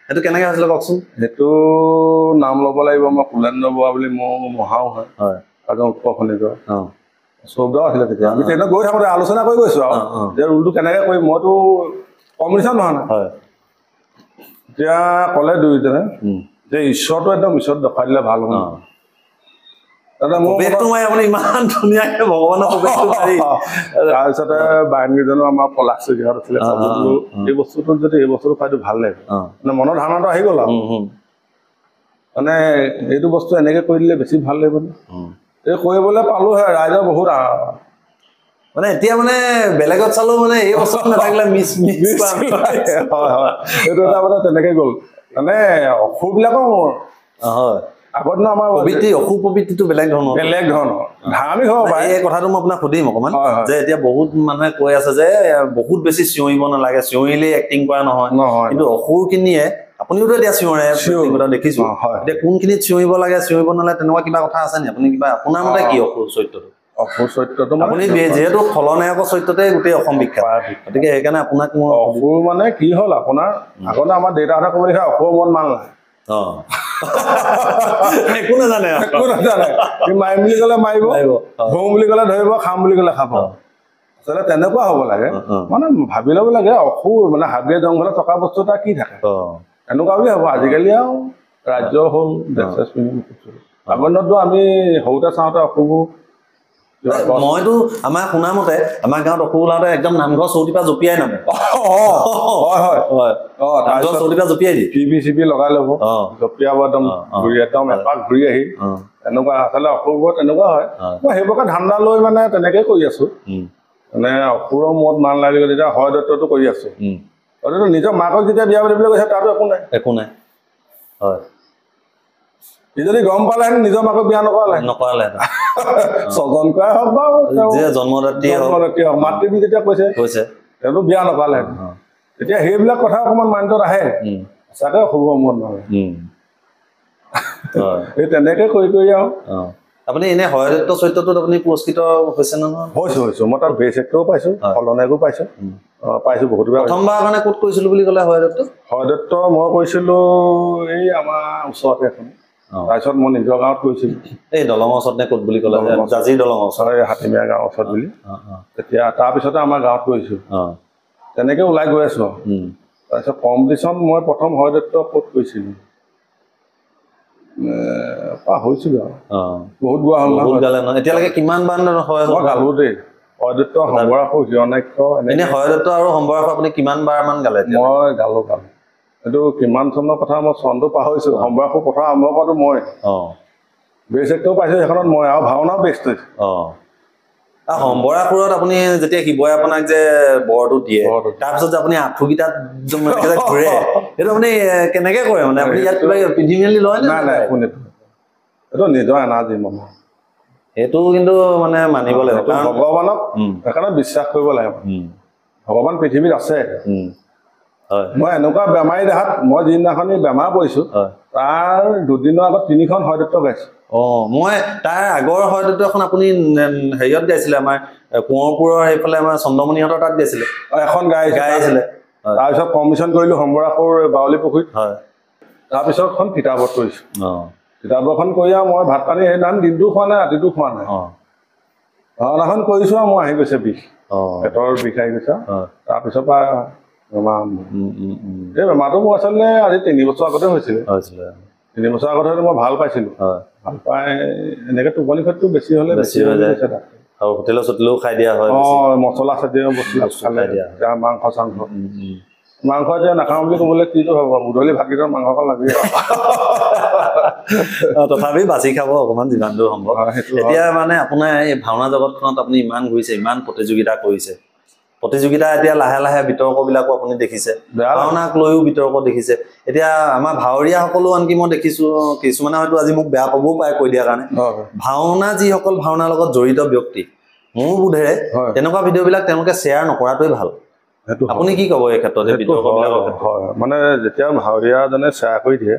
সেইটো কেনেকে হৈছিলে কওকচোন সেইটো নাম ল'ব লাগিব মই কুলেন্দ্ৰ বৰুৱা বুলি মোৰ মহাও হয় এজন উপখনিকৰ চৌদাও আছিলে তেতিয়া আমি ট্ৰেইনত গৈ থাকোঁতে আলোচনা কৰি গৈছো আৰু যে ৰুলটো কেনেকৈ কৰিম মইতো কম্পিটিশ্যন নহয় না এতিয়া ক'লে দুয়োজনে যে ঈশ্বৰটো একদম ঈশ্বৰ দেখুৱাই দিলে ভাল হ'ব তাৰপিছতে বায়নকেইজনো আমাৰ পলাশ চৌধুৰীহঁত আছিলে এই বস্তুটোত যদি এই বস্তুটো খুৱাইটো ভাল লাগিব মানে মনৰ ধাৰণাটো আহি গ'ল আৰু মানে এইটো বস্তু এনেকে কৰি দিলে বেছি ভাল লাগিব এই কৰিবলৈ পালোহে ৰাইজৰ বহুত মানে এতিয়া মানে বেলেগত চালো মানে এই বস্তুটো নাথাকিলে এইটো এটা মানে তেনেকে গ'ল মানে অসুৰবিলাকৰ হয় আগৰ দিনৰ আমাৰ অসুৰ প্ৰবৃত্তিটো বেলেগ ধৰণৰ ধাৰ্মিক হ'ব পাৰে এই কথাটো মই আপোনাক সুধিম অকণমান যে এতিয়া বহুত মানুহে কৈ আছে যে বহুত বেছি চিঞৰিব নালাগে চিঞৰিলেই এক্টিং কৰা নহয় কিন্তু অসুৰখিনিয়ে আপুনিওতো এতিয়া চিঞৰে দেখিছো এতিয়া কোনখিনিত চিঞৰিব লাগে চিঞৰিব নালাগে তেনেকুৱা কিবা কথা আছে নি আপুনি কিবা আপোনাৰ মতে কি অসুৰ চৰিত্ৰটো অসুৰ চৰিত্ৰটো আপুনি যিহেতু খলনায়কৰ চৰিত্ৰতে গোটেই অসম বিখ্যাত গতিকে সেইকাৰণে আপোনাক মই অসুৰ মানে কি হ'ল আপোনাৰ আগতে আমাৰ দেউতাহঁতে ক'ব লিখা অসুৰ মন মান নাই একো নাজানে মাৰিম বুলি ক'লে মাৰিব ধৰোঁ বুলি ক'লে ধৰিব খাম বুলি ক'লে খাব আচলতে তেনেকুৱা হ'ব লাগে মানে ভাবি ল'ব লাগে অসুৰ মানে হাবিয়ে জংঘলে থকা বস্তু এটা কি থাকে এনেকুৱা বুলি ভাবো আজিকালি আৰু ৰাজ্য হ'ল আগৰ দিনততো আমি সৰুতে চাওঁতে অসুৰবোৰ মইতো আমাৰ শুনা মতে আমাৰ গাঁৱত অসুৰ ওলাওঁতে একদম নামঘৰ চৌতিৰ পৰা জঁপিয়াই নামে চৌতিৰ পৰা জঁপিয়াই দিয়ে টিভি চিভি লগাই ল'ব জঁপিয়াব একদম এপাক ঘূৰি আহি এনেকুৱা আচলতে অসুৰবোৰ তেনেকুৱা হয় মই সেইবোৰকে ধান্দা লৈ মানে তেনেকেই কৰি আছো মানে অসুৰৰ মূৰত মান লাগি গ'ল এতিয়া হয় দত্তটো কৰি আছো হয়তো নিজৰ মাকক যেতিয়া বিয়া পাতিবলৈ গৈছে তাতো একো নাই হয় সি যদি গম পালেহেঁতেন নিজৰ মাকক বিয়া নকৰালে ছজন কৰাই হওক বা জন্মদাত্ৰীয়ে হওক মাতৃ যেতিয়া কৈছে তেওঁতো বিয়া নকৰালেহেঁতেন তেতিয়া সেইবিলাক কথা অকণমান মাইণ্ডত আহে সঁচাকৈ শুভ মন নহয় এই তেনেকে কৰি কৰি আৰু আপুনি এনে হয়দত্ত চৰিত্ৰটোত আপুনি পুৰস্কৃত হৈছে নহয় হৈছো মই তাত বেষ্ট এক্টৰো পাইছো খলনায়কো পাইছো বহুত প্ৰথমবাৰ মানে ক'ত কৰিছিলো বুলি ক'লে হয়দত্ত মই কৰিছিলো এই আমাৰ ওচৰতে এখন তাৰপিছত মই নিজৰ গাঁৱত কৰিছিলো এই দলঙৰ ওচৰত নে ক'ত বুলি ক'লে জাজিৰ দলঙৰ ওচৰত হাতীমিয়া গাঁৱৰ ওচৰত বুলি তেতিয়া তাৰপিছতে আমাৰ গাঁৱত কৰিছো তেনেকে ওলাই গৈ আছো তাৰপিছত কম্পিটিশ্যন মই প্ৰথম হয়দত্ত ক'ত কৰিছিলো পাহৰিছিলো আৰু বহুত গোৱা হ'ল এতিয়ালৈকে কিমান বাৰ হয় মই গালো দেই হয়দত্ত সম্বৰাস হিৰণাক্ষ এনে হয়দত্ত আৰু সম্বৰাস আপুনি কিমান বাৰ মান গালে মই গালো এইটো কিমান চনৰ কথা মই চনটো পাহৰিছো সম্বৰাসৰ প্ৰথম আৰম্ভ কৰাটো মই বেষ্ট এক্টৰো পাইছো সেইখনত মই আৰু ভাওনাও বেষ্ট হৈছে সম্বৰাসুৰত আপুনি যেতিয়া শিৱই আপোনাক যে বৰটো দিয়ে তাৰপিছত যে আপুনি আঁঠুকেইটাত ঘূৰে সেইটো আপুনি কেনেকে কৰে মানে আপুনি ইয়াত কিবা পিন্ধি মেলি লয় নাই এইটো নিজৰ এনাৰ্জি মন সেইটো কিন্তু মানে মানিব লাগিব ভগৱানক সেইকাৰণে বিশ্বাস কৰিব লাগিব ভগৱান পৃথিৱীত আছে মই এনেকুৱা বেমাৰী দেখাত মই যিদিনাখনি বেমাৰ পৰিছো তাৰ দুদিনৰ আগত 3খন হয়দত্ত গাইছো মই তাৰ আগৰ হয়দত্ত এখন আপুনি হেৰিয়ত গাইছিলে আমাৰ কোঁৱৰপুৰৰ সেইফালে আমাৰ চন্দ্ৰমণিহঁতৰ তাত গাইছিলে এখন গাইছিলে তাৰপিছত কমিশ্যন কৰিলো সম্বৰাসুৰ বাউলী পুখুৰীত তাৰপিছতখন কিতাপত কৰিছো কিতাপখন কৰি আৰু মই ভাত পানী সেইদিনাখন দিনটো খোৱা নাই ৰাতিটো খোৱা নাই ভাওনাখন কৰিছো আৰু মই আহি গৈছে বিষ পেটৰ বিষ আহি গৈছে তাৰপিছৰ পৰা এই বেমাৰটো মোৰ আচলতে আজি 3 বছৰ আগতে হৈছিলে 3 বছৰ আগতে মই ভাল পাইছিলো ভাল পাই এনেকে টোপনি ক্ষতিটো বেছি হলে বেছি হৈ যায় আৰু হোটেলৰ চোটেলেও খাই দিয়া হয় মছলা জাতীয় বস্তু খালে মাংস চাংস মাংস এতিয়া নাখাওঁ বুলি ক'বলৈ কিটো হ'ব গধূলি ভাতকেইটাৰ মাংসকণ লাগে তথাপি বাছি খাব অকণমান যিমান দূৰ সম্ভৱ এতিয়া মানে আপোনাৰ এই ভাওনা জগতখনত আপুনি ইমান ঘূৰিছে ইমান প্ৰতিযোগিতা কৰিছে প্ৰতিযোগিতা এতিয়া লাহে লাহে বিতৰ্কবিলাকো আপুনি দেখিছে ভাওনাক লৈও বিতৰ্ক দেখিছে এতিয়া আমাৰ ভাৱৰীয়াসকলো আনকি মই দেখিছো কিছুমানে হয়তো আজি মোক বেয়া পাবও পাৰে কৈ দিয়াৰ কাৰণে ভাওনা যিসকল ভাওনাৰ লগত জড়িত ব্যক্তি মোৰ বোধেৰে তেনেকুৱা ভিডিঅ'বিলাক তেওঁলোকে শ্বেয়াৰ নকৰাটোৱে ভাল আপুনি কি ক'ব এই ক্ষেত্ৰত মানে যেতিয়া ভাৱৰীয়াজনে শ্বেয়াৰ কৰি দিয়ে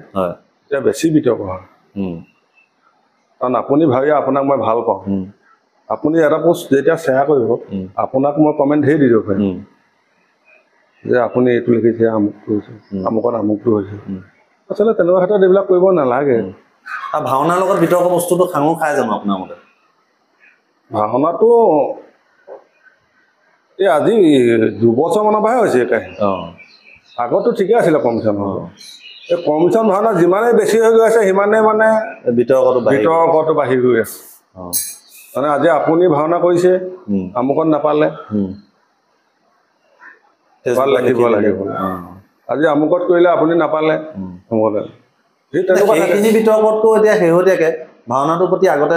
তেতিয়া বেছি বিতৰ্ক হয় কাৰণ আপুনি ভাৱৰীয়া আপোনাক মই ভাল পাওঁ আপুনি এটা পোষ্ট যেতিয়া শ্বেয়াৰ কৰিব আপোনাক মই কমেণ্ট ধেৰ দি দিব পাৰিম যে আপুনি এইটো লিখিছে আমুকটো হৈছে আমুকত আমুকটো হৈছে আচলতে তেনেকুৱা ক্ষেত্ৰত এইবিলাক কৰিব নালাগে ভাওনাৰ লগত বিতৰ্ক বস্তুটো খাঙো খাই জানো আপোনাৰ মতে ভাওনাটো এই আজি 2 বছৰমানৰ পৰাহে হৈছে কাহিনী আগতো ঠিকে আছিলে কমিশ্যন এই কমিশ্যন ভাওনা যিমানেই বেছি হৈ গৈ আছে সিমানেই মানে বিতৰ্কটো বাঢ়ি গৈ আছে মানে আজি আপুনি ভাওনা কৰিছে আমুকত নাপালে লিখিব লাগিব আজি আমুকত কৰিলে আপুনি নাপালে সেইখিনি বিতৰ্কতকৈ এতিয়া শেহতীয়াকে ভাওনাটোৰ প্ৰতি আগতে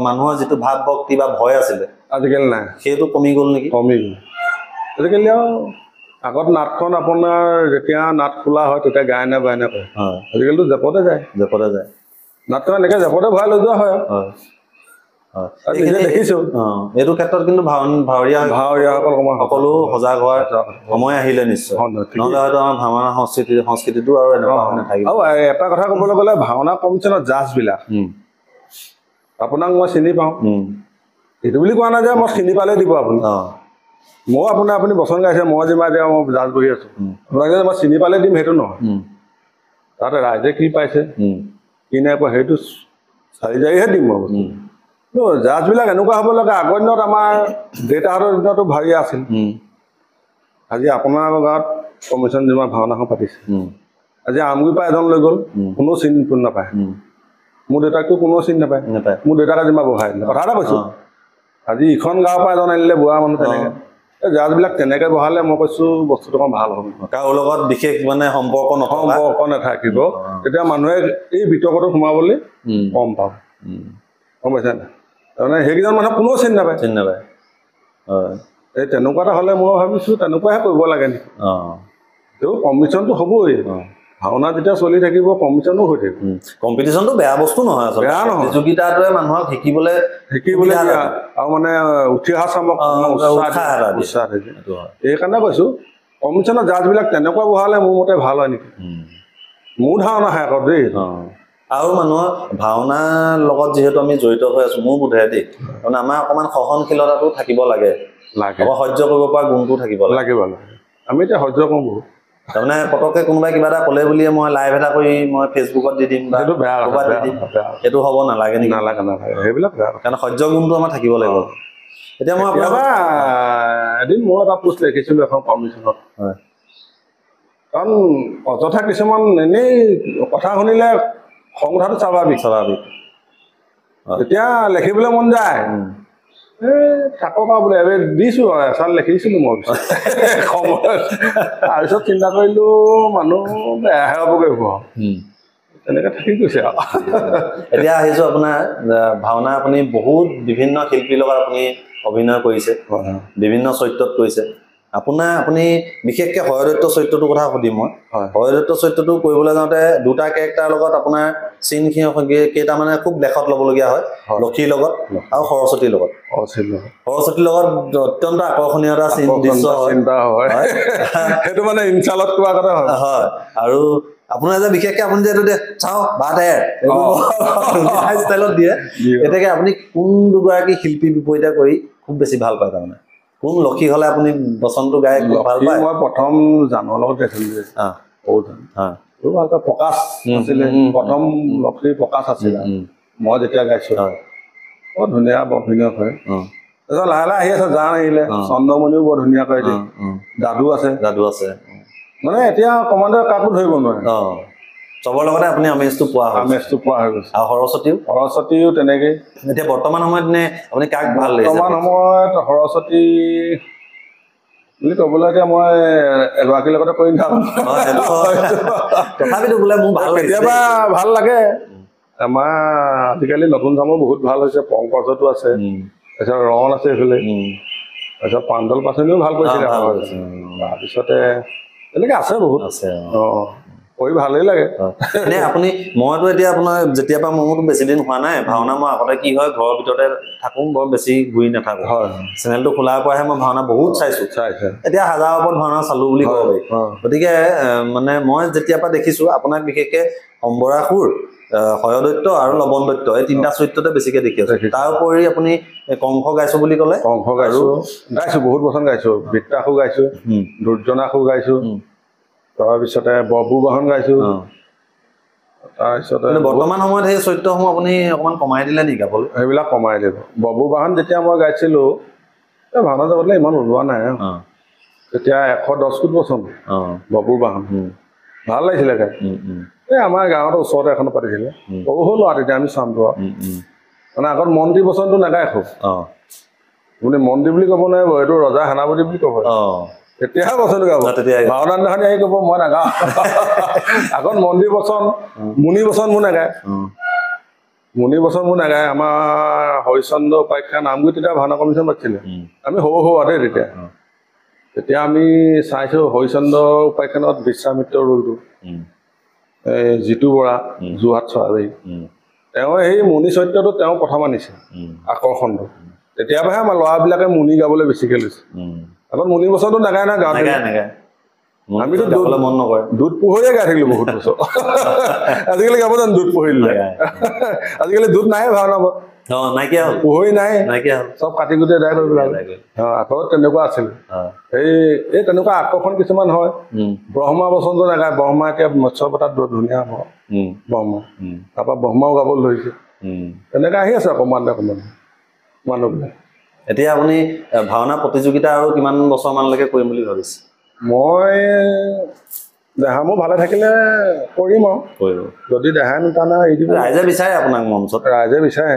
মানুহৰ যিটো ভাৱ ভক্তি বা ভয় আছিলে আজিকালি নাই সেইটো কমি গ'ল নেকি কমি গ'ল আজিকালি আৰু আগত নাটখন আপোনাৰ যেতিয়া নাট খোলা হয় তেতিয়া গায়নে বায়নে কয় আজিকালিতো জেপতে যায় নাটখন এনেকৈ জেপতে ভৰাই লৈ যোৱা হয় দেখিছো এইটো ক্ষেত্ৰত কিন্তু ভাৱৰীয়াসকল সকলো সজাগ হোৱাৰ সময় আহিলে নিশ্চয় নহ'লে হয়তো আমাৰ ভাওনা সংস্কৃতিটো আৰু এনেকুৱা নাথাকিব আৰু এটা কথা ক'বলৈ গ'লে ভাওনা কমিশ্যনৰ জাজবিলাক আপোনাক মই চিনি পাওঁ এইটো বুলি কোৱা নাই যে মই চিনি পালে দিব আপুনি মই আপুনি বচন গাইছে মই যিমান এতিয়া মই জাজ বহি আছো আপোনাক যে মই চিনি পালে দিম সেইটো নহয় তাতে ৰাইজে কি পাইছে কি নাই পোৱা সেইটো চাৰি জাৰিহে দিম মই জাজবিলাক এনেকুৱা হ'ব লাগে আগৰ দিনত আমাৰ দেউতাহঁতৰ দিনতো ভাৱৰীয়া আছিল আজি আপোনাৰ গাঁৱত কমিশ্যন যিমান ভাওনাখন পাতিছে আজি আমগুৰিৰ পৰা এজন লৈ গ'ল কোনো চিনি নাপায় মোৰ দেউতাকতো কোনো চিনি নাপায় মোৰ দেউতাকে যিমান বহাই দিলে কথা এটা কৈছোঁ আজি ইখন গাঁৱৰ পৰা এজন আনিলে বুঢ়া মানুহ তেনেকৈ জাজবিলাক তেনেকৈ বহালে মই কৈছোঁ বস্তুটো অকণ ভাল হ'ব কাৰো লগত বিশেষ মানে সম্পৰ্ক নাথাকিব তেতিয়া মানুহে এই বিতৰ্কটো সোমাবলৈ কম পাব গম পাইছে নাই তাৰমানে সেইকেইজন মানুহ কোনেও চিনি নাপায় এই তেনেকুৱা এটা হ'লে মই ভাবিছোঁ তেনেকুৱাহে কৰিব লাগে নেকি তেওঁ কমিশ্যনটো হ'বই ভাওনা যেতিয়া চলি থাকিব কমিশ্যনো হৈ থাকিব কম্পিটিশ্যনটো বেয়া বস্তু নহয় বেয়া নহয় প্ৰতিযোগিতাটোৱে মানুহক শিকিবলৈ আৰু মানে উঠি অহা চামক উৎসাহ সেইকাৰণে কৈছোঁ কমিশ্যনৰ জাজবিলাক তেনেকুৱা বহালে মোৰ মতে ভাল হয় নেকি মোৰ ধাৰণাহে আকৌ দেই আৰু মানুহৰ ভাওনাৰ লগত যিহেতু আমি জড়িত হৈ আছো মোৰ বোধে দেই মানে আমাৰ অকণমান সহনশীলতাটো থাকিব লাগে সহ্য কৰিব পৰা গুণটো থাকিব লাগিব আমি এতিয়া সহ্য কৰোঁ বহুত তাৰমানে পটককে কোনোবাই কিবা এটা ক'লে বুলিয়ে মই লাইভ এটা কৰি মই ফেচবুকত দি দিম সেইটো বেয়া সেইটো হ'ব নালাগে নেকি নালাগে সেইবিলাক বেয়া কাৰণ সহ্য গুণটো আমাৰ থাকিব লাগিব এতিয়া মই এদিন মই এটা পোষ্ট লিখিছিলোঁ এখন কমিশ্যনত কাৰণ অযথা কিছুমান এনেই কথা শুনিলে খং উঠাটো স্বাভাৱিক তেতিয়া লিখিবলৈ মন যায় থাকক আৰু বোলে এবাৰ দিছোঁ এচাল লিখিছিলোঁ মই সময়ত তাৰপিছত চিন্তা কৰিলোঁ মানুহ বেয়াহে হ'বগৈ তেনেকৈ থাকি গৈছে আৰু এতিয়া আহিছোঁ আপোনাৰ ভাওনা আপুনি বহুত বিভিন্ন শিল্পীৰ লগত আপুনি অভিনয় কৰিছে বিভিন্ন চৰিত্ৰত কৰিছে আপুনি বিশেষকৈ হৰদত্ত চৰিত্ৰটোৰ কথা সুধিম মই হৰদত্ত চৰিত্ৰটো কৰিবলৈ যাওঁতে দুটা কেৰেক্টাৰৰ লগত আপোনাৰ চিন কেইটা মানে খুব লেখত ল'বলগীয়া হয় লক্ষীৰ লগত আৰু সৰস্বতীৰ লগত অত্যন্ত আকৰ্ষণীয় এটা দৃশ্য হয় সেইটো মানে ইনচালত কোৱা কথা হয় আৰু আপোনাৰ যে বিশেষকৈ আপুনি যে চাওঁ বাটে ষ্টাইলত দিয়ে এতেকে আপুনি কোন দুগৰাকী শিল্পী বিপৰীতে কৰি খুব বেছি ভাল পায় তাৰমানে কোন লক্ষী হ'লে আপুনি বচনটো গাই ভাল পায় মই প্ৰথম জানৰ লগত প্ৰকাশ আছিলে প্ৰথম লক্ষীৰ প্ৰকাশ আছিলে মই যেতিয়া গাইছোঁ বৰ ধুনীয়া অভিনয় কৰে তাৰপিছত লাহে লাহে আহি আছে জান আহিলে চন্দ্ৰমণিও বৰ ধুনীয়া কৰে যাদু আছে মানে এতিয়া কমাণ্ডাৰ কাকো ধৰিব নোৱাৰে চবৰ লগতে আপুনি আমেজটো পোৱা হৈ গৈছে আৰু সৰস্বতীও তেনেকৈ এতিয়া বৰ্তমান সময়ত নে আপুনি কাক ভাল লাগিছে বৰ্তমান সময়ত সৰস্বতী বুলি ক'বলৈ এতিয়া মই এগৰাকীৰ লগতে কৰি নাথাকোঁ তথাপিতো বোলে মোৰ ভাল কেতিয়াবা ভাল লাগে আমাৰ আজিকালি নতুন চামৰ বহুত ভাল হৈছে পংকজতো আছে তাৰপিছত ৰণ আছে এইফালে তাৰপিছত প্ৰাঞ্জল পাচনিও ভাল কৰিছিলে তাৰপিছতে তেনেকৈ আছে বহুত আছে কৰি ভালেই লাগে এনে আপুনি মইতো এতিয়া আপোনাৰ যেতিয়াৰ পৰা মোৰতো বেছি দিন হোৱা নাই ভাওনা মই আগতে কি হয় ঘৰৰ ভিতৰতে থাকোঁ বৰ বেছি ঘূৰি নাথাকোঁ চেনেলটো খোলাৰ পৰাহে মই ভাওনা বহুত চাইছোঁ এতিয়া হাজাৰৰ ওপৰত ভাওনা চালোঁ বুলি ক'ব পাৰি গতিকে মানে মই যেতিয়াৰ পৰা দেখিছোঁ আপোনাক বিশেষকৈ সম্বৰাসুৰ হৰদত্ত আৰু লৱণ দত্ত এই তিনিটা চৰিত্ৰতে বেছিকৈ দেখি আছোঁ তাৰ উপৰি আপুনি কংস গাইছোঁ বুলি ক'লে কংস গাইছোঁ বহুত বচন গাইছোঁ বৃত্তাসু গাইছোঁ দুৰ্জনাসু গাইছোঁ তাৰপিছতে ববু বাহন গাইছোঁ তাৰপিছতে বৰ্তমান সময়ত সেই চৰিত্ৰসমূহ আপুনি অকণমান কমাই দিলে নেকি গাবলৈ সেইবিলাক কমাই দিলোঁ ববু বাহন যেতিয়া মই গাইছিলোঁ এই ভাওনা যাবলৈ ইমান ওলোৱা নাই তেতিয়া 110 ফুট বচন ববুৰ বাহন ভাল লাগিছিলে গাই এই আমাৰ গাঁৱৰ ওচৰতে এখন পাতিছিলে সৰু সৰু ল'ৰা তেতিয়া আমি চামটো মানে আগত মন্ত্ৰী বচনটো নাগায় খুব আপুনি মন্ত্ৰী বুলি ক'ব নোৱাৰিব এইটো ৰজা সেনাপতি বুলি ক'ব তেতিয়াহে বচনটো গাব ভাওনা দিনাখনি আহি ক'ব মই নাগাওঁ আগত মন্ত্ৰী বচন মুনি বচন মোৰ নাগায় মুনি বচন মোৰ নাগায় আমাৰ হৰিচন্দ্ৰ উপাখ্যান নামগুৰি তেতিয়া ভাওনা কমিশ্যন পাতিছিলে আমি সৰু সৰু তেতিয়া তেতিয়া আমি চাইছোঁ হৰিচন্দ্ৰ উপাখ্যানত বিশ্বামিত্ৰৰ ৰোলটো এই জিতু বৰা যোৰহাট চৰাবাৰী তেওঁ সেই মুনি চৰিত্ৰটো তেওঁ প্ৰথম আনিছে আকৰ্ষণটো তেতিয়াৰ পৰাহে আমাৰ ল'ৰাবিলাকে মুনি গাবলৈ বেছিকৈ লৈছে আগত মুনি বচনটো নাগায় না গাঁৱত আমিতো মন নকৰে দুধ পোহৰিয়ে গাই থাকিলো বহুত বছৰ আজিকালি গাব জানো দুধ পোহৰিলে আজিকালি দুধ নাহে ভাওনা নাইকিয়া হ'ল পোহৰি নাই নাইকিয়া হ'ল চব কাটি কুটি এদাই কৰিব লাগে আকৌ তেনেকুৱা আছিল এই তেনেকুৱা আকৰ্ষণ কিছুমান হয় ব্ৰহ্মা বচনটো নাগায় ব্ৰহ্মা এতিয়া মৎস্য পতাত ধুনীয়া হ'ব ব্ৰহ্মা তাৰপৰা ব্ৰহ্মাও গাবলৈ ধৰিছে তেনেকৈ আহি আছে অকণমান মানুহবিলাক এতিয়া আপুনি ভাওনা প্ৰতিযোগিতা আৰু কিমান বছৰমানলৈকে কৰিম বুলি ভাবিছে মই দেহা মোৰ ভালে থাকিলে কৰিম আৰু যদি দেহা নুটানে এৰি দিব ৰাইজে বিচাৰে আপোনাক মঞ্চত ৰাইজে বিচাৰে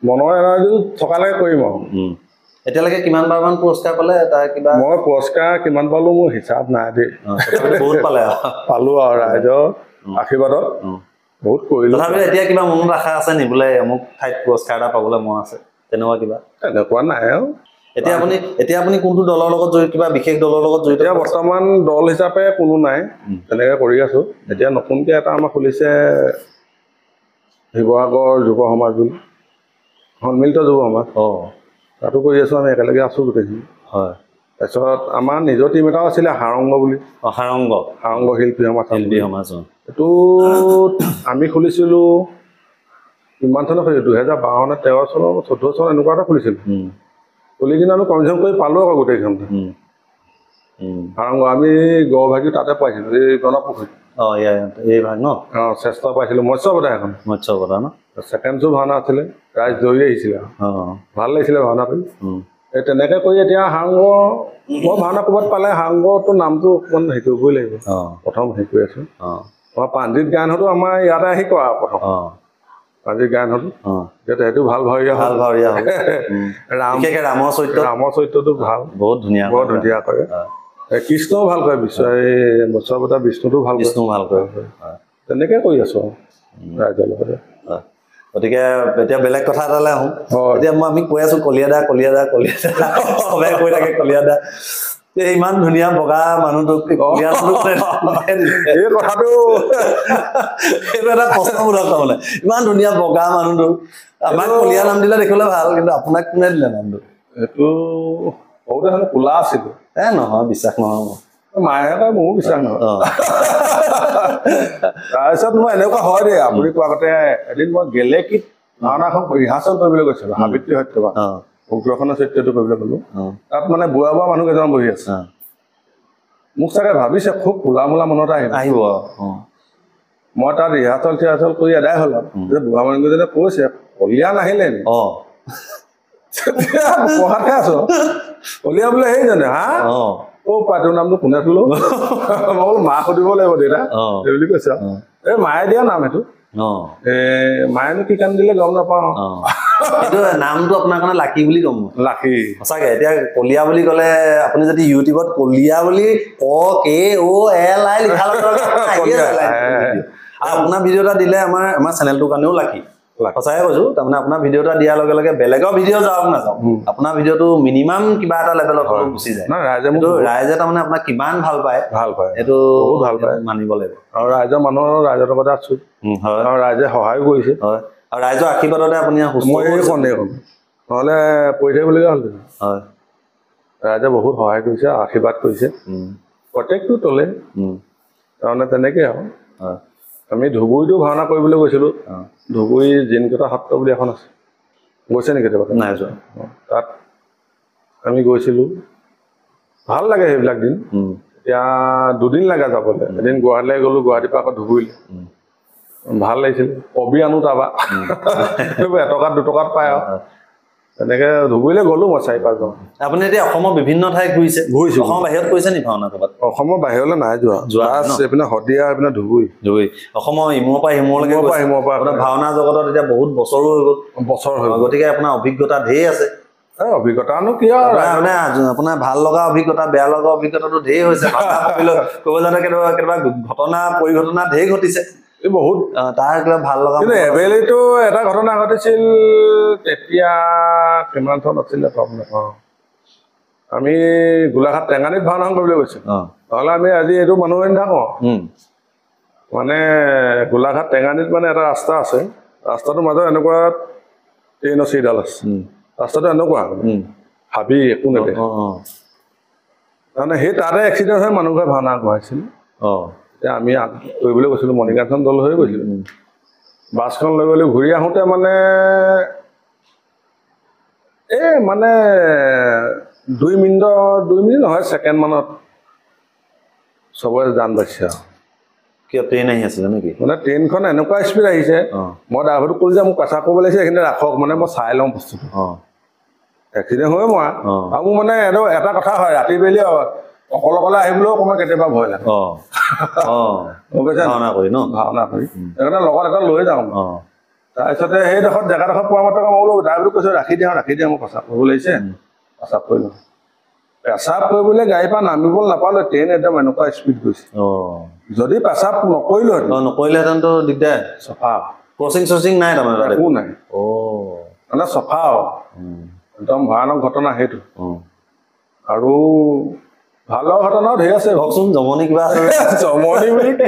মনৰ এনাৰ্জি থকালৈকে কৰিম আৰু এতিয়ালৈকে কিমান বাৰমান পুৰস্কাৰ পালে তাৰ কিবা মই পুৰস্কাৰ কিমান পালো মোৰ হিচাপ নাই দেই বহুত পালে পালো আৰু ৰাইজৰ আশীৰ্বাদত বহুত কৰিলো তথাপিও এতিয়া কিবা মনত আশা আছে নি বোলে অমুক ঠাইত পুৰস্কাৰ এটা পাবলৈ মন আছে তেনেকুৱা কিবা তেনেকুৱা নাই আৰু এতিয়া আপুনি কোনটো দলৰ লগত জড়িত কিবা বিশেষ দলৰ লগত জড়িত এতিয়া বৰ্তমান দল হিচাপে কোনো নাই তেনেকৈ কৰি আছো এতিয়া নতুনকৈ এটা আমাৰ খুলিছে শিৱসাগৰ যুৱ সমাজ বুলি সন্মিলিত যুৱ সমাজ তাতো কৰি আছো আমি একেলগে আছো গোটেইখিনি হয় তাৰপিছত আমাৰ নিজৰ টীম এটাও আছিলে হাৰংগ বুলি হাৰংগ শিল্পী সমাজ এইটো আমি খুলিছিলোঁ কিমান চনত খুলিছিলোঁ 2012 নে 13 চনৰ 14 চন এনেকুৱা এটা খুলিছিলোঁ খুলি কিনে আমি কমিশ্যন কৰি পালোঁ আকৌ গোটেইখন হাৰংগ আমি গড়ভাগি তাতে পাইছিলোঁ এই গণপুখুৰীত শ্ৰেষ্ঠ পাইছিলোঁ মৎস্যবধা এখন মৎস্যবধা ন ছেকেণ্ড শ্ব' ভাওনা আছিলে ৰাইজ দৌৰি আহিছিলে ভাল লাগিছিলে ভাওনাটো এই তেনেকৈ কৰি এতিয়া হাৰংগ মই ভাওনা ক'ৰবাত পালে হাৰংগটোৰ নামটো অকণমান হেৰি কৰিবই লাগিব প্ৰথম হেৰি কৰি আছোঁ পাঞ্জিত গায়নতো আমাৰ ইয়াতে আহি কৰা প্ৰথম পাঞ্জিত গায়নতো সেইটো ভাল ভাৱৰীয়া ৰামৰ চৰিত্ৰটো ভাল বহুত ধুনীয়া কৰে কৃষ্ণও ভাল কৰে মৎস্যবধা বিষ্ণুটো ভাল কৰে তেনেকৈ কৰি আছোঁ ৰাইজৰ লগতে গতিকে এতিয়া বেলেগ কথা এটালৈ আহোঁ এতিয়া আমি কৈ আছো কলিয়াদা সবে কৈ থাকে কলিয়াদা ইমান ধুনীয়া বগা মানুহটোক এই কথাটো এইটো এটা প্ৰশ্নবোধক তাৰমানে ইমান ধুনীয়া বগা মানুহটোক আমাক কলিয়া নাম দিলে দেখিবলৈ ভাল কিন্তু আপোনাক কোনে দিলে নামটো এইটো সৰুতে হ'লে কোলা আছিলো নহয় বিশ্বাস নহয় মায়ে কয় মোৰো বিশ্বাস নহয় তাৰপিছত মই এনেকুৱা হয় দেই আপুনি কোৱা আগতে এদিন মই গেলেকীত ভাওনাখন ৰিহাৰ্চেল কৰিবলৈ গৈছিলো সাবিত্ৰী সত্যবান উগ্ৰখনৰ চৰিত্ৰটো কৰিবলৈ গ'লো তাত মানে বুঢ়া বুঢ়া মানুহ কেইজন বহি আছে মোক চাগে ভাবিছে খুব কোলা মোলা মনত আহিব মই তাত ৰিহাৰ্চেল কৰি এদাই হ'ল আৰু বুঢ়া মানুহকেইজনে কৈছে কলিয়া নাহিলে নি পঢ়াতে আছো কলিয়া বোলে সেই জানে পাইটোৰ নামটো কোনে থলো মই বোলো মাক সুধিব লাগিব দেউতা সেই বুলি কৈছে এই মায়ে দিয়া নাম এইটো মায়েনো কি কাম দিলে গম নাপাওঁ নামটো আপোনাৰ কাৰণে লাকি বুলি ক'ম লাকি সঁচাকে এতিয়া কলিয়া বুলি ক'লে আপুনি যদি ইউটিউবত কলিয়া বুলি KOLI লিখা আপোনাৰ ভিডিঅ' এটা দিলে আমাৰ চেনেলটোৰ কাৰণেও লাকি সঁচাই কৈছো তাৰমানে আপোনাৰ ভিডিঅ' এটা দিয়াৰ লগে লগে বেলেগৰ ভিডিঅ' যাওক নাযাওক আপোনাৰ ভিডিঅ'টো মিনিমাম কিবা এটা লেভেলত গুচি যায় ৰাইজে তাৰমানে আপোনাক কিমান ভাল পায় এইটো বহুত ভাল পায় মানিব লাগিব আৰু ৰাইজৰ লগতে আছো আৰু ৰাইজে সহায়ো কৰিছে আৰু ৰাইজৰ আশীৰ্বাদতে আপুনি নহ'লে পৰি থাকিবলগীয়া হ'ল ৰাইজে বহুত সহায় কৰিছে আশীৰ্বাদ কৰিছে প্ৰত্যেকটো তলে তাৰমানে তেনেকৈ আৰু আমি ধুবুৰীতো ভাওনা কৰিবলৈ গৈছিলোঁ ধুবুৰী জিনকেইটা সত্ৰ বুলি এখন আছে গৈছে নেকি কেতিয়াবা নাই যোৱা তাত আমি গৈছিলোঁ ভাল লাগে সেইবিলাক দিন এতিয়া 2 দিন লাগে যাবলৈ এদিন গুৱাহাটীলৈ গ'লোঁ গুৱাহাটীৰ পৰা আকৌ ধুবুৰীলৈ ভাল লাগিছিল কবি আনো তাৰপৰা এটকাত 2 টকাত পায় আৰু তেনেকে ধুবুৰীলৈ গ'লো মই 4-5 বাৰ আপুনি এতিয়া অসমৰ বিভিন্ন ঠাই ঘূৰিছে অসমৰ বাহিৰত কৰিছে নি ভাওনা ক'ৰবাত অসমৰ বাহিৰলৈ নাই যোৱা এইপিনে শদিয়া এইপিনে ধুবুৰী অসমৰ ইমূৰৰ পৰা সিমূৰলৈকে আপোনাৰ ভাওনা জগতত এতিয়া বহুত বছৰো হৈ গ'ল গতিকে আপোনাৰ অভিজ্ঞতা ঢেৰ আছে অভিজ্ঞতানো কি আৰু আপোনাৰ ভাল লগা অভিজ্ঞতা বেয়া লগা অভিজ্ঞতাটো ঢেৰ হৈছে ক'ব যাতে কেতিয়াবা ঘটনা পৰিঘটনা ঢেৰ ঘটিছে বহুত তাৰ কিবা ভাল লগা কিন্তু এবেলিতো এটা ঘটনা ঘটিছিল তেতিয়া কিমান চন আছিলে গম নাপাওঁ আমি গোলাঘাট টেঙানীত ভাওনা কৰিবলৈ গৈছিলোঁ নহ'লে আমি আজি এইটো মানুহ নাথাকোঁ মানে গোলাঘাট টেঙানীত মানে এটা ৰাস্তা আছে ৰাস্তাটোৰ মাজত এনেকুৱা ট্ৰেইনৰ চিৰিডাল আছে ৰাস্তাটো এনেকুৱা হাবি একো নেদে তাৰমানে সেই তাতে এক্সিডেণ্ট হৈ মানুহ ঘৰে ভাওনা আগবঢ়াইছিল এতিয়া আমি কৰিবলৈ গৈছিলোঁ মণিকাঞ্চন দল হৈ গৈছিলোঁ বাছখন লৈ গ'লে ঘূৰি আহোঁতে মানে মানে 2 মিনিট নহয় ছেকেণ্ড মানত চবৰে জান বাচিছে আৰু কিয় ট্ৰেইন আহি আছিলে নেকি মানে ট্ৰেইনখন এনেকুৱা স্পীড আহিছে মই ড্ৰাইভাৰটোক ক'লো যে মোক পেচাব কৰিব লাগিছে এইখিনি ৰাখক মানে মই চাই লওঁ বস্তুটো এক্সিডেণ্ট হৈ মই আৰু মোৰ মানে এটা কথা হয় ৰাতি বেলি অকলে আহিবলৈও অকণমান কেতিয়াবা ভয় লাগে ভাওনা কৰি সেইকাৰণে লগত এটা লৈ যাওঁ তাৰপিছতে সেইডোখৰত জেগাডোখৰ পোৱা মাত্ৰ মই বোলো ড্ৰাইভাৰটোক কৈছোঁ ৰাখি দিয়া মই পেচাব কৰিব লাগিছে পেচাব কৰি লওঁ পেচাব কৰিবলৈ গাড়ীৰ পৰা নামিব নাপালোঁ ট্ৰেইন একদম এনেকুৱা স্পীড গৈছে যদি পেচাব নকৰিলেহেঁতেনতো দিগদাৰ চফা ক্ৰচিং নাই তাৰমানে একো নাই মানে চফা একদম ভয়ানক ঘটনা সেইটো আৰু ভাল লগা ঘটনাও ঢেৰ আছে কওকচোন জমনি কিবা জমনি বুলি কি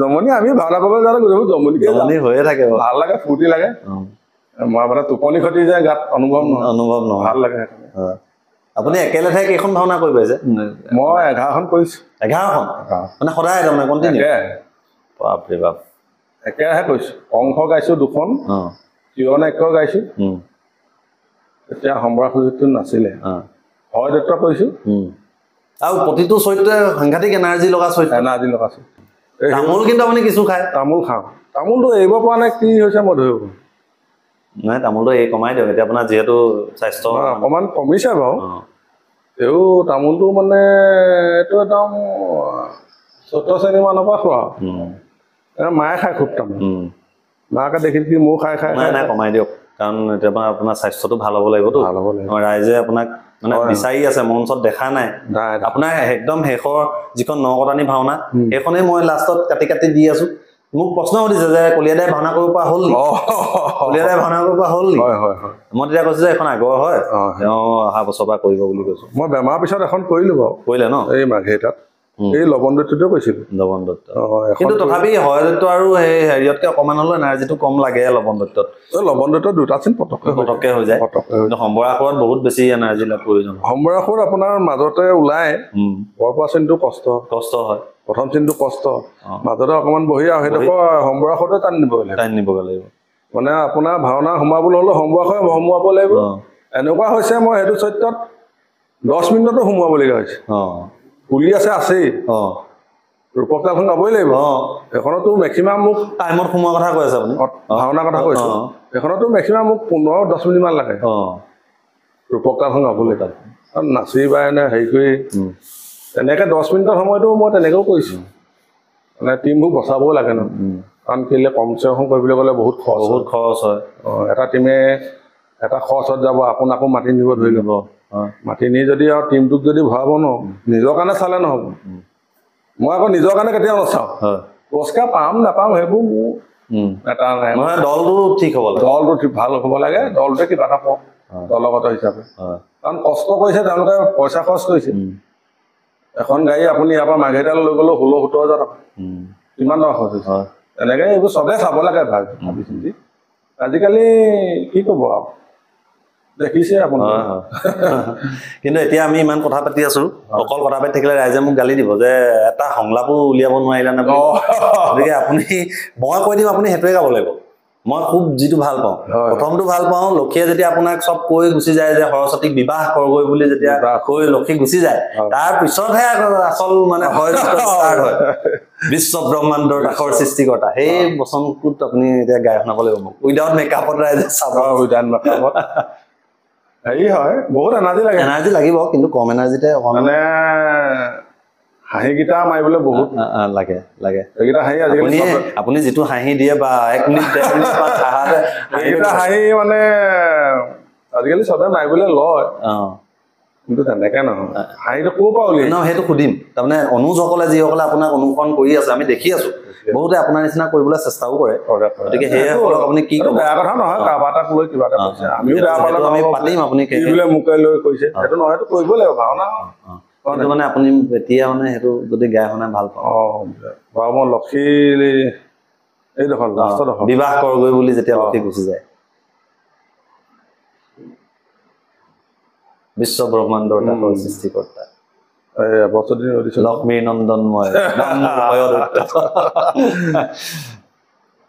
জমনি আমি ভাওনা কৰিব যাওঁতে জমনি হৈয়ে থাকে ভাল লাগে ফূৰ্তি লাগে মই মানে টোপনি খতি যায় গাত অনুভৱ নহয় ভাল লাগে আপুনি একেলেঠাই কেইখন ভাওনা কৰি পাইছে মই 11খন কৰিছোঁ 11খন মানে সদায় তাৰমানে কণ্টিনিউ বাপৰে বাপ একেৰাহে কৈছোঁ অংশ গাইছোঁ 2খন চিৰনাক্য গাইছোঁ তেতিয়া সম্বৰা সুযোগটো নাছিলে হয় দত্ত কৈছোঁ আৰু প্ৰতিটো চৰিত্ৰে সাংঘাতিক এনাৰ্জি লগা তামোল কিন্তু আপুনি কিছু খায় তামোল খাওঁ তামোলটো এৰিব পৰা নাই কি হৈছে মই ধৰিব নাই তামোলটো কমাই দিয়ক এতিয়া আপোনাৰ যিহেতু স্বাস্থ্য অকণমান কমিছে বাৰু তেও তামোলটো মানে এইটো একদম 14 শ্ৰেণী মানৰ পৰা খোৱা মায়ে খায় খুব তামোল মাকে দেখিছিল মোৰ খাই নাই কমাই দিয়ক কাৰণ এতিয়া আপোনাৰ স্বাস্থ্যটো ভাল হ'ব লাগিবতো ৰাইজে আপোনাক মানে বিচাৰি আছে মঞ্চত দেখা নাই আপোনাৰ একদম শেষৰ যিখন নকটানি ভাওনা সেইখনেই মই লাষ্টত কাটি দি আছো মোক প্ৰশ্ন সুধিছে যে কলিয়াদাই ভাওনা কৰিব পৰা হ'ল মই তেতিয়া কৈছো যে এখন আগৰ হয় অহা বছৰ পৰা কৰিব বুলি কৈছো মই বেমাৰ পিছত এখন কৰিলো বাৰু কৰিলে ন এই মাঘেটাত এই লবন দত্তটো কৈছিল লবন দত্ত কিন্তু তথাপি হয় দত্ত আৰু এই হেৰিয়তকে অকমান হলেও এনাৰ্জিটো কম লাগে লবন দত্তত দুটা চিন পটককে হৈ যায় কিন্তু সম্বৰাসুৰত বহুত বেছি এনাৰ্জি প্ৰয়োজন সম্বৰাসুৰ আপোনাৰ মাজতে ওলাই বৰপৰা চিনটো কষ্ট হয় প্ৰথম চিনটো কষ্ট মাজতে অকমান বহি আৰু সেইডোখৰ সম্বৰাসুৰতে টানি নিবগৈ লাগিব মানে আপোনাৰ ভাওনা সোমাবলৈ হ'লেও সোমোৱাব লাগিব এনেকুৱা হৈছে মই সেইটো চৰিত্ৰত 10 মিনিটতো সোমোৱাবলগীয়া হৈছে পুলি আছেই ৰূপকতাখন গাবই লাগিব এখনতো মেক্সিমাম মোক টাইমত সোমোৱাৰ কথা কৈ আছে আপুনি ভাওনাৰ কথা কৈছোঁ এখনতো মেক্সিমাম মোক 15-10 মিনিটমান লাগে ৰূপকতাখন গাবলৈ নাচি বা এনে হেৰি কৰি তেনেকৈ 10 মিনিটৰ সময়তো মই তেনেকৈও কৰিছোঁ মানে টিমবোৰ বচাবও লাগে ন কাৰণ কেলৈ কমচে কম কৰিবলৈ গ'লে বহুত খৰচ হয় এটা টিমে এটা খৰচত যাব আপোনাকো মাতি নিব ধৰি ল'ব মাতি নি যদি আৰু টিমটোক যদি ভৰাব ন নিজৰ কাৰণে চালে নহ'ব মই আকৌ নিজৰ কাৰণে কেতিয়াও নাচাওঁ পুৰস্কাৰ পাম নাপাম সেইবোৰ মোৰ এটা নাই দলটো ঠিক হ'ব লাগে দলটো ভাল হ'ব লাগে দলটোৱে কিবা এটা পাওক দলগত হিচাপে কাৰণ কষ্ট কৰিছে তেওঁলোকে পইচা খৰচ কৰিছে এখন গাড়ী আপুনি ইয়াৰ পৰা মাঘেৰিটালৈ লৈ গ'লেও 16-17 হাজাৰ টকা কিমান টকা খৰচ হৈছে তেনেকৈ এইবোৰ চবেই চাব লাগে ভাবি চিন্তি আজিকালি কি ক'ব আৰু দেখিছে আপোনাৰ কিন্তু এতিয়া আমি ইমান কথা পাতি আছো অকল কথা পাতি থাকিলে ৰাইজে মোক গালি দিব যে এটা সংলাপো উলিয়াব নোৱাৰিলা নে গতিকে আপুনি মই কৈ দিম আপুনি সেইটোৱে গাব লাগিব মই খুব যিটো ভাল পাওঁ প্ৰথমটো ভাল পাওঁ লক্ষীয়ে যেতিয়া আপোনাক সব কৈ গুচি যায় যে সৰস্বতীক বিবাহ কৰগৈ বুলি যেতিয়া কৈ লক্ষী গুচি যায় তাৰ পিছতহে আসল মানে হয় ষ্টাৰ্ট হয় বিশ্ব ব্ৰহ্মাণ্ডৰ আখৰ সৃষ্টিকৰ্তা সেই বচনকুত আপুনি এতিয়া গাই শুনাব লাগিব উইদাউট মেকআপত ৰাইজে চাব উইদাউট মেকআপত হেৰি হয় বহুত এনাৰ্জি লাগিব কিন্তু কম এনাৰ্জিতে মানে হাঁহিকেইটা মাৰিবলৈ বহুত লাগে এইকেইটা হাঁহি আজিকালি আপুনি যিটো হাঁহি দিয়ে বা 1 মিনিট 1 মিনিট এইকেইটা হাঁহি মানে আজিকালি চবে মাৰিবলৈ লয় কিন্তু তেনেকে নহয় হাঁহিটো ক'ৰ পৰা উলিয়াই সেইটো সুধিম তাৰমানে অনুজসকলে যিসকলে আপোনাক অনুসৰণ কৰি আছে আমি দেখি আছো বহুতে আপোনাৰ নিচিনা কৰিবলৈ চেষ্টাও কৰে গতিকে সেয়ে আপুনি কি ক'ব বেয়া কথা নহয় কাৰোবাৰ এটাক লৈ কিবা এটা কৈছে আমিও বেয়া পালে আমি পাতিম আপুনি বোলে মোকে লৈ কৈছে সেইটো নহয় সেইটো কৰিবই লাগিব ভাওনা কিন্তু মানে আপুনি এতিয়া মানে সেইটো যদি গাই শুনাই ভাল পাওঁ বাৰু মই লক্ষী এইডোখৰ লাষ্টৰ বিবাহ কৰগৈ বুলি যেতিয়া লক্ষী গুচি যায় বিশ্ব ব্ৰহ্মাণ্ডৰ আখৰ সৃষ্টিকৰ্তা লক্ষ্মীৰ নন্দনময়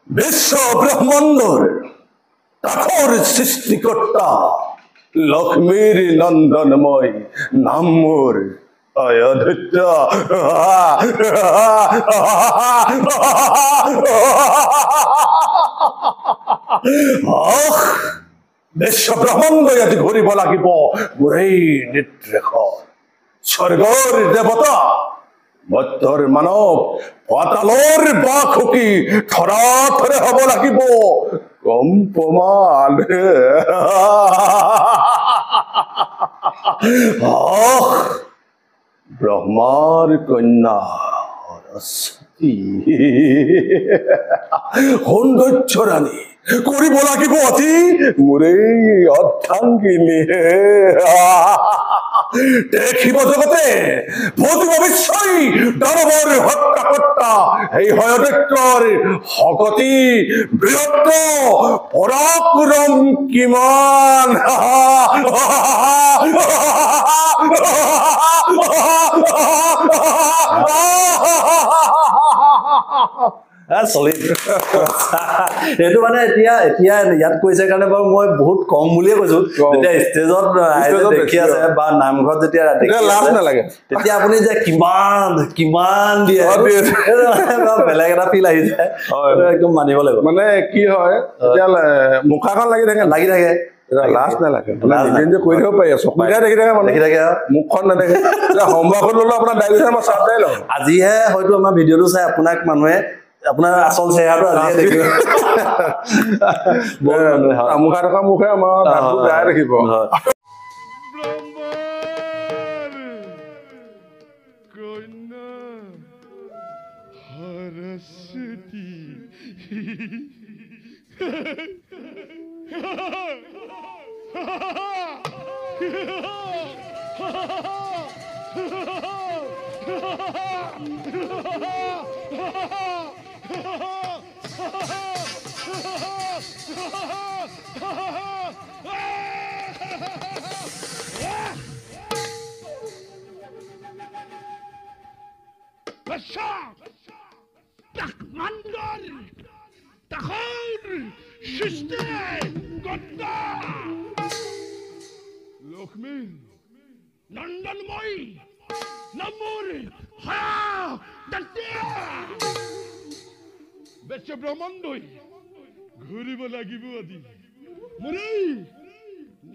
বিশ্ব ব্ৰহ্মাণ্ডৰ আখৰ সৃষ্টিকৰ্তা লক্ষ্মীৰ নন্দনময় নাম মোৰ অয়োধ্যা বিশ্ব ব্ৰহ্মাণ্ড ইয়াত ঘূৰিব লাগিব গোৰেই নিৰ্দেশ স্বৰ্গৰ দেৱতা মধ্যৰ মানৱ পাতালৰ বাসুকি থৰে হ'ব লাগিব কম্পমান ব্ৰহ্মাৰ কন্যা সৰস্বতী সৌন্দৰ্য ৰাণী কৰিব লাগিব অতি মোৰে অৰ্ধাংগিনী দেখিব জগতে ভূতিব বিশ্বই দানৱৰ হত্যাকৰ্তা এই হয়দৈত্যৰ শকতি বীৰত্ব পৰাক্ৰম কিমান সেইটো মানে এতিয়া ইয়াত কৈছে কাৰণে বাৰু মই বহুত কম বুলিয়ে কৈছো যেতিয়া ষ্টেজত দেখি আছে বা নামঘৰত যেতিয়া লাভ নালাগে তেতিয়া আপুনি যে কিমান দিয়ে বেলেগ এটা ফিল আহি যায় একদম মানিব লাগিব মানে কি হয় এতিয়া মুখাখন লাগি থাকে লাজ নালাগে নিজে কৰি থাকিব পাৰি চকুৰে দেখি থাকে মুখখন নেদেখে সম্ভাষণ ললো আপোনাৰ ডায়েবেটিছ মই চাপ যাই লওঁ আজিহে হয়তো আমাৰ ভিডিঅ'টো চাই আপোনাক মানুহে আপোনাৰ আসল চেহেৰাটো আজিহে দেখিব মুখা থকা মুখে আমাৰ দাঁতবোৰ বেয়া দেখিব লক্ষ্মী নন্দনময় নামৰ বিশ্ব ব্ৰহ্মাণ্ডই ঘূৰিব লাগিব আজি মোৰে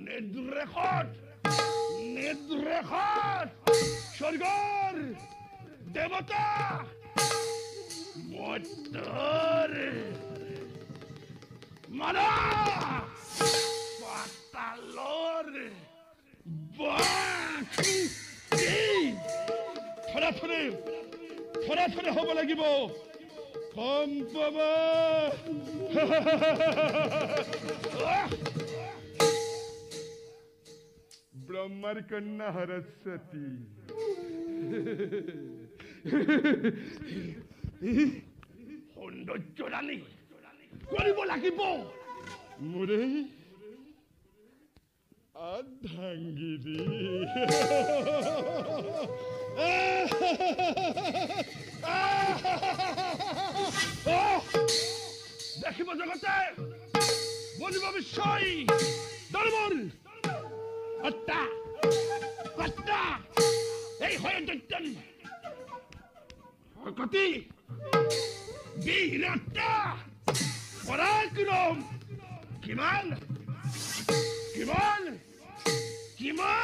নিৰ্দেশত স্বৰ্গৰ দেৱতা মধ্যৰ পাতালৰ থৰে হ'ব লাগিব ব্ৰহ্মাৰ কন্যা সৰস্বতী সৌন্দৰ্য ৰাণী কৰিব লাগিব মোৰে অৰ্ধাংগিনী দেখিব জগতে বলিব বিষয় দরবার হত্যা হত্যা এই হয়তন হকতি বীরতা পরাক্রম কিমান কিমান কিমান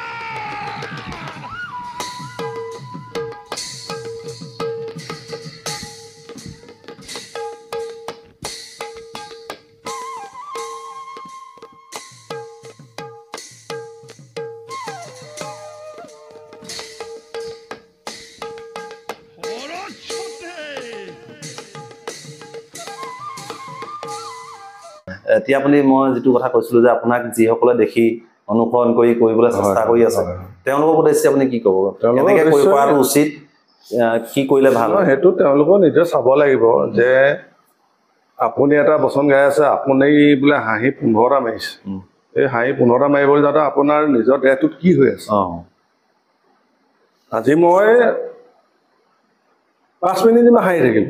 এতিয়া আপুনি মই যেটো কথা কৈছিলো যে আপোনাক যিসকলে দেখি অনুকৰণ কৰি কৰিবলৈ চেষ্টা কৰি আছে তেওঁলোকক উদ্দেশ্যে আপুনি কি ক'ব কেনেকৈ কৰি কৰাটো উচিত কি কৰিলে ভাল হয় হেতু তেওঁলোকক নিজে চাব লাগিব যে আপুনি এটা বচন গাই আছে আপুনি বোলে হাঁহি 15টা মাৰিছে এই হাঁহি 15টা মাৰিবলৈ যাওঁতে আপোনাৰ নিজৰ দেহটোত কি হৈ আছে আজি মই 5 মিনিট দিন হাঁহি থাকিম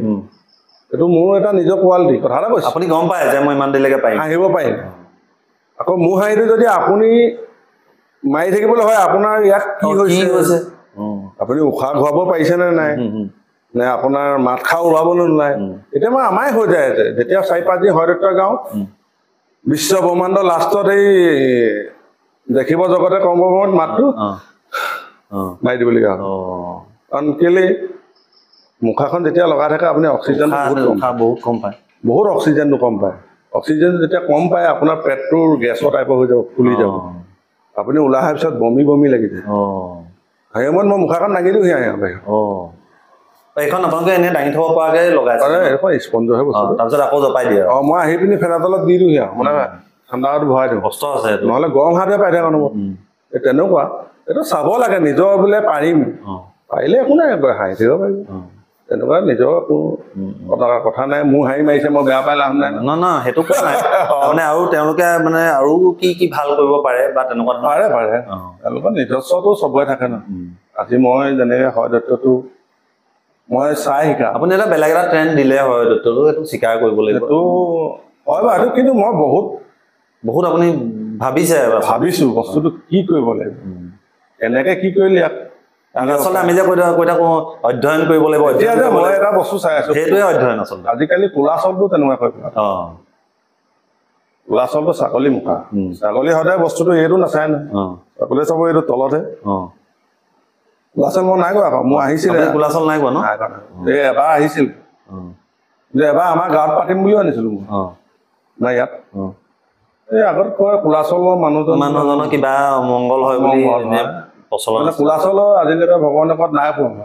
এটো মোৰ এটা নিজৰ কোৱালিটি কথা এটা কৈছে আপুনি গম পায় যে মই ইমান দেৰিলৈকে পাৰিম হাঁহিব পাৰিম আকৌ মোৰ হাঁহিটো যদি আপুনি মাৰি থাকিবলৈ হয় আপোনাৰ ইয়াত কি হৈছে আপুনি উশাহ ঘূৰাব পাৰিছে নে নাই নে আপোনাৰ মাত খা ওলাবলৈ নাই এতিয়া মই আমাই হৈ যায় যেতিয়া 4-5 দিন হয়দত্ত গাওঁ বিশ্ব ব্ৰহ্মাণ্ড লাষ্টত এই দেখিব জগতে কম্বমত মাতটো মাৰি দিবলগীয়া হয় কাৰণ কেলে মুখাখন যেতিয়া লগাই থাকে আপুনি অক্সিজেন বহুত কম পায় বহুত অক্সিজেনটো কম পায় অক্সিজেন যেতিয়া কম পায় আপোনাৰ পেটটোৰ গেছৰ টাইপৰ হৈ যাব ফুলি যাব আপুনি ওলাই অহাৰ পিছত বমি বমি লাগি যায় সেইমত মই মুখাখন লাগি দিওঁ এইখন আপোনালোকে এনে দাঙি থব পৰাকৈ লগাইছে এইখন স্পঞ্জহে বস্তু তাৰপিছত আকৌ জপাই দিয়ে মই আহি পিনি ফেনাতলত দি দিওঁ মানে ঠাণ্ডাত ভৰাই দিওঁ কষ্ট আছে নহ'লে গৰম হাতে পাই থাকে অনুভৱ তেনেকুৱা এইটো চাব লাগে নিজৰ বোলে পাৰিম পাৰিলে একো নাই হাঁহি থাকিব পাৰিব তেনেকুৱা নিজৰ কথা নাই মোৰ হাঁহি মাৰিছে মই বেয়া পাই লাভ নাই না সেইটো কোৱা নাই মানে আৰু তেওঁলোকে মানে আৰু কি কি ভাল কৰিব পাৰে বা তেনেকুৱা পাৰে তেওঁলোকৰ নিজস্বটো চবৰে থাকে ন আজি মই যেনেকে হয় দত্তটো মই চাই শিকা আপুনি এটা বেলেগ এটা ট্ৰেণ্ড দিলে হয় দত্তটো এইটো স্বীকাৰ কৰিব লাগিব এইটো হয় বাৰু কিন্তু মই বহুত আপুনি ভাবিছো বস্তুটো কি কৰিব লাগিব এনেকে কি কৰিলে আচলতে আমি যে কৈ থাকো অধ্যয়ন কৰিব লাগিব এতিয়া যে মই এটা বস্তু চাই আছো সেইটোৱে অধ্যয়ন আচলতে আজিকালি কোলাচলটো তেনেকুৱা কৈ কোলাচলটো ছাগলী মুখা ছাগলী সদায় বস্তুটো এইটো নাচায় ন ছাগলী চাব এইটো তলতহে কোলাচল মই নাই কোৱা মোৰ আহিছিলে কোলাচল নাই কোৱা ন এই এবাৰ আহিছিল যে এবাৰ আমাৰ গাঁৱত পাতিম বুলিও আনিছিলো মই নাই ইয়াত এই আগত কয় কোলাচলৰ মানুহজনৰ কিবা মংগল হয় বুলি কোলাচলৰ আজিলৈকে ভগৱানৰ পদ নাই পোৱা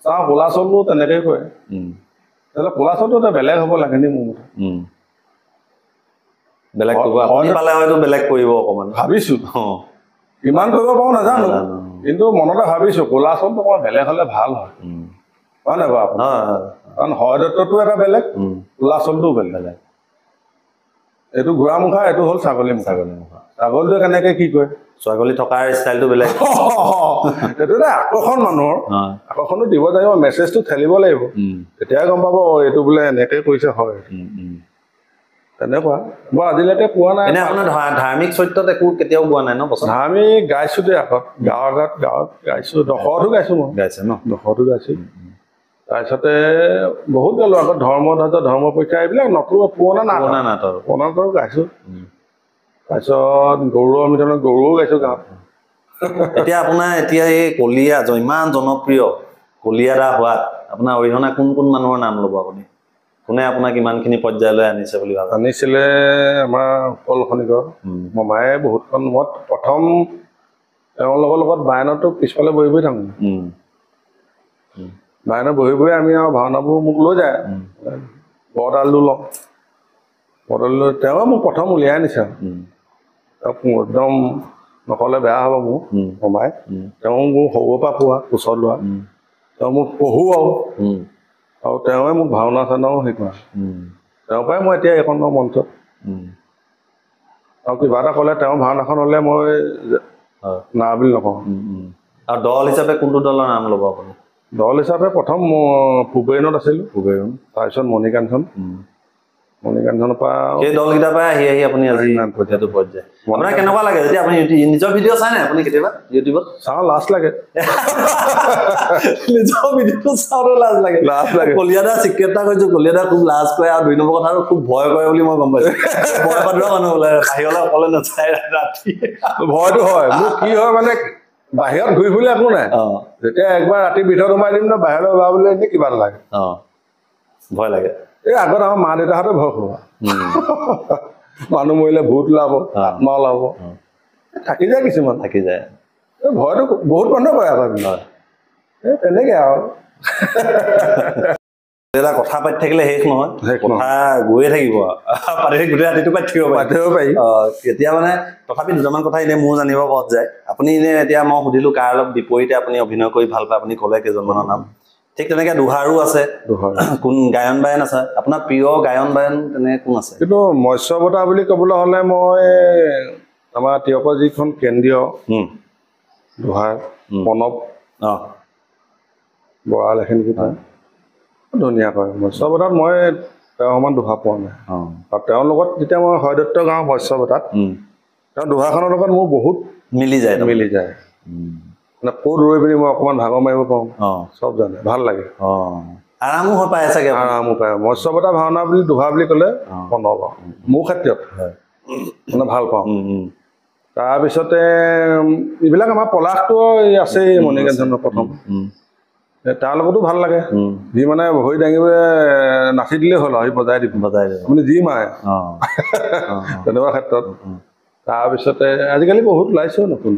চাওঁ কোলাচলটো তেনেকেই কয় তেতিয়াহ'লে কোলাচলটো এটা বেলেগ হ'ব লাগে নি মোৰ মতে বেলেগ পালে হয়তো বেলেগ কৰিব অকণমান ভাবিছো ইমান কৰিব পাৰো নাজানো কিন্তু মনতে ভাবিছো কোলাচলটো অকণমান বেলেগ হ'লে ভাল হয় হয় নাই বাৰু কাৰণ হয়দত্তটো এটা বেলেগ কোলাচলটোও বেলেগ এইটো ঘোঁৰা মুখা এইটো হ'ল ছাগলী মুখা ছাগলীটোৱে কেনেকে কি কয় ছাগলী থকাৰ ষ্টাইলটো বেলেগ এইটো এটা আকৰ্ষণ মানুহৰ আকৰ্ষণটো দিব লাগিব মেছেজটো ঠেলিব লাগিব তেতিয়াই গম পাব এইটো বোলে এনেকে কৈছে হয় তেনেকুৱা মই আজিলৈকে পোৱা নাই আপোনাৰ ধাৰ্মিক চৰিত্ৰত একো কেতিয়াও পোৱা নাই ন ধাৰ্মিক গাইছো দেই আগত গাঁৱত গাইছো দশৰতো গাইছো মই দশৰতো গাইছো তাৰপিছতে বহুত গালো আগত ধৰ্ম পৰীক্ষা এইবিলাক নতুন পুৰণা নাটক গাইছো তাৰপিছত গৌৰৱ মিটনত গৌৰৱো গাইছো গাঁৱত এতিয়া আপোনাৰ এই কলিয়া ইমান জনপ্ৰিয় কলিয়াদা হোৱাত আপোনাৰ অৰিহণা কোন কোন মানুহৰ নাম ল'ব আপুনি কোনে আপোনাক ইমানখিনি পৰ্যায়লৈ আনিছে বুলি ভাবে আনিছিলে আমাৰ উৎপল খনিকৰ মামায়ে বহুতখন মই প্ৰথম তেওঁৰ লগত বায়নতো পিছফালে বহি বহি থাকোঁ বায়নত বহি বহি আমি আৰু ভাওনাবোৰ মোক লৈ যায় বৰতালটো লওঁ বৰতালটো তেওঁ মোক প্ৰথম উলিয়াই আনিছে একদম নকলে বেয়া হ'ব মোৰ মামাই তেওঁ মোক সৰুৰ পৰা পোৱা কোচত লোৱা তেওঁ মোক পঢ়ুৱাও আৰু তেওঁৱে মোক ভাওনা চাওনাও শিকোৱা তেওঁৰ পৰাই মই এতিয়া এইখন মঞ্চত আৰু কিবা এটা ক'লে তেওঁৰ ভাওনাখন হ'লে মই না বুলি নকওঁ আৰু দল হিচাপে কোনটো দলৰ নাম ল'ব আপুনি দল হিচাপে প্ৰথম ভুবেইনত আছিলোঁ তাৰপিছত মণিকাঞ্চন মণিকাঞ্চনৰ পৰা সেই দলকেইটাৰ পৰা আহি আপুনি আজি সেইটো পৰ্যায় আপোনাৰ কেনেকুৱা লাগে যেতিয়া আপুনি নিজৰ ভিডিঅ' চাই নাই আপুনি কেতিয়াবা ইউটিউবত চাওঁ লাজ লাগে নিজৰ ভিডিঅ'টো চাওঁতে লাজ লাগে কলিয়াদা চিক্ৰেট এটা কৈছো কলিয়াদা খুব লাজ কৰে আৰু 2 নম্বৰ কথাটো খুব ভয় কৰে বুলি মই গম পাইছো ভয় পাতৰা মানুহ ওলাই বাহিৰলৈ অকলে নাচায় ৰাতি ভয়টো হয় মোৰ কি হয় মানে বাহিৰত ঘূৰি ফুৰিলে একো নাই যেতিয়া একবাৰ ৰাতি ভিতৰত সোমাই দিম ন বাহিৰলৈ ওলাবলৈ এনে কিবা লাগে ভয় লাগে এই আগত আমাৰ মা দেউতাহঁতে ভয় খোৱা মানুহ মৰিলে ভূত ওলাব আত্মা ওলাব থাকি যায় কিছুমান থাকি যায় ভয়টো বহুত মানুহে কয় আগত তেনেকে আৰু এটা কথা পাতি থাকিলে শেষ নহয় কথা গৈয়ে থাকিব পাতি গোটেই ৰাতিটো পাতি থাকিব পাৰি এতিয়া মানে তথাপি দুটামান কথা এনে মোৰ জানিব মন যায় আপুনি এনে এতিয়া মই সুধিলো কাৰ অলপ বিপৰীতে আপুনি অভিনয় কৰি ভাল পায় আপুনি ক'লে কেইজনমানৰ নাম ঠিক তেনেকে দুহাৰো আছে কোন গায়ন বায়ন আছে আপোনাৰ প্ৰিয় গায়ন বায়ন তেনে কোন আছে কিন্তু মৎস্য বঁটা বুলি ক'বলৈ হ'লে মই আমাৰ তিয়কৰ যিখন কেন্দ্ৰীয় দুহাৰ প্ৰণৱ বৰাল এখিনি কিবা ধুনীয়া কৰে মৎস্য বঁটাত মই তেওঁ সমান দুহা পোৱা নাই আৰু তেওঁৰ লগত যেতিয়া মই হয়দত্ত গাঁও মৎস্য বঁটাত তেওঁ দুহাখনৰ লগত মোৰ বহুত মিলি যায় মানে ক'ত ৰৈ পিনি মই অকণমান ভাগৰ মাৰিব পাৰোঁ চব জানে ভাল লাগে আৰামো হৈ পায় চাগে আৰামো পায় মৎস্য বঁটা ভাওনা বুলি দুহা বুলি ক'লে প্ৰণৱ মোৰ ক্ষেত্ৰত মানে ভাল পাওঁ তাৰপিছতে এইবিলাক আমাৰ পলাশটো আছেই মণিকাঞ্চনৰ প্ৰথম তাৰ লগতো ভাল লাগে যি মানে ভৰি দাঙিবলৈ নাচি দিলেই হ'ল আৰু বজাই দিব আপুনি যি মাৰে তেনেকুৱা ক্ষেত্ৰত তাৰপিছতে আজিকালি বহুত ওলাইছে নতুন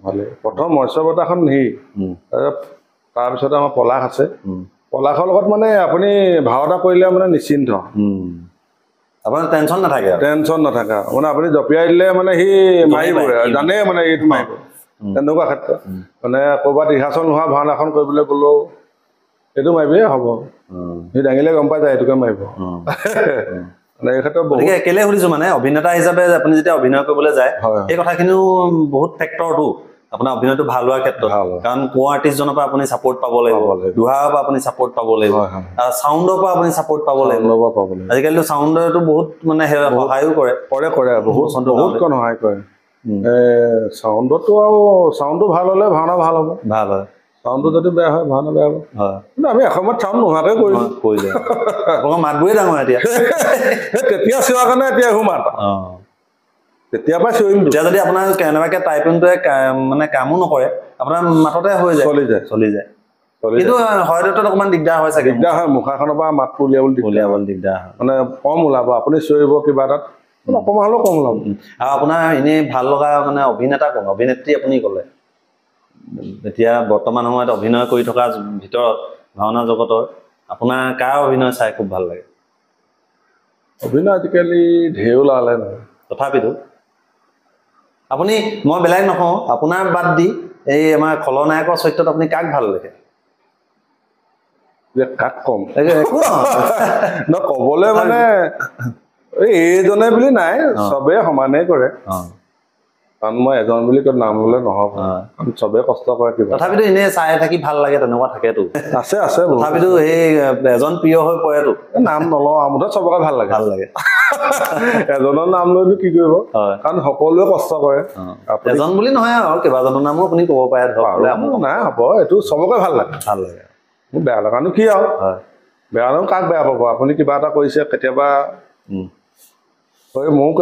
ভালে প্ৰথম মৎস্য বঁটাখন সি তাৰপিছতে আমাৰ পলাশ আছে পলাশৰ লগত মানে আপুনি ভাও এটা কৰিলে মানে নিশ্চিন্ত আপোনাৰ টেনশ্যন নাথাকে মানে আপুনি জপিয়াই দিলে মানে সি মাৰিবই জানে মানে এইটো মাৰিব তেনেকুৱা ক্ষেত্ৰত মানে ক'ৰবাত ৰিহাৰ্চল নোহোৱা ভাওনাখন কৰিবলৈ গ'লেও এইটো মাৰিবেই হ'ব সি দাঙিলে গম পাই যায় এইটোকে মাৰিব মানে এই ক্ষেত্ৰত বহুত কেলে সুধিছো মানে অভিনেতা হিচাপে আপুনি যেতিয়া অভিনয় কৰিবলৈ যায় এই কথাখিনিও বহুত ফেক্টৰটো আপোনাৰ অভিনয়টো ভাল হোৱাৰ ক্ষেত্ৰত কাৰণ কো আৰ্টিষ্টজনৰ পৰা আপুনি ছাপোৰ্ট পাব লাগিব দুহাৰৰ পৰা আপুনি ছাপোৰ্ট পাব লাগিব আৰু চাউণ্ডৰ পৰা আপুনি ছাপোৰ্ট পাব লাগিব আজিকালিতো চাউণ্ডৰটো বহুত মানে সহায়ো কৰে বহুত সহায় কৰে চাউণ্ডতো আৰু চাউণ্ডটো ভাল হ'লে ভাওনা ভাল হ'ব চাউণ্ডটো যদি বেয়া হয় ভাওনা বেয়া হ'ব কিন্তু আমি এসময়ত চাউণ্ড নোহোৱাকৈ কৰিলোঁ আপোনাৰ মাতবোৰে ডাঙৰ এতিয়া তেতিয়া চিঞৰাৰ কাৰণে এতিয়া আহোঁ মাত তেতিয়া পৰা চিঞৰিম এতিয়া যদি আপোনাৰ কেনেবাকে টাইপিংটোৱে মানে কামো নকৰে আপোনাৰ মাততে হৈ যায় চলি যায় কিন্তু হয়তো অকণমান দিগদাৰ হয় চাগে দিগদাৰ হয় মুখাখনৰ পৰা মাতটো উলিয়াবলৈ দিগদাৰ হয় মানে কম ওলাব আপুনি চিঞৰিব কিবা এটাত অকণমান হ'লেও কম ওলাব আৰু আপোনাৰ এনেই ভাল লগা মানে অভিনেতা কোন অভিনেত্ৰী আপুনি ক'লে এতিয়া বৰ্তমান সময়ত অভিনয় কৰি থকাৰ ভিতৰত ভাওনা জগতৰ আপোনাৰ কাৰ অভিনয় চাই খুব ভাল লাগে অভিনয় আজিকালি ঢেৰ ওলালে নহয় তথাপিতো আপুনি মই বেলেগ নকওঁ আপোনাৰ বাদ দি এই আমাৰ খলনায়কৰ চৰিত্ৰত আপুনি কাক ভাল লাগে যে কাক কম ক'বলৈ মানে এইজনে বুলি নাই চবেই সমানেই কৰে কাৰণ মই এজন বুলি কৈ নাম ল'লে নহ'ব চবেই কষ্ট কৰে কিবা তথাপিতো এনেই চাই থাকি ভাল লাগে তেনেকুৱা থাকেতো আছে তথাপিতো সেই এজন প্ৰিয় হৈ পৰেতো নাম নলওঁ মুঠতে চবকে ভাল লাগে এজনৰ নাম লৈনো কি কৰিব কাৰণ সকলোৱে কষ্ট কৰে এজন বুলি নহয় আৰু কেইবাজনৰ নামো আপুনি ক'ব পাৰে নাই হ'ব এইটো চবকে ভাল লাগে মোৰ বেয়া লগানো কি আৰু বেয়া লগা কাক বেয়া পাব আপুনি কিবা এটা কৰিছে কেতিয়াবা ময়ো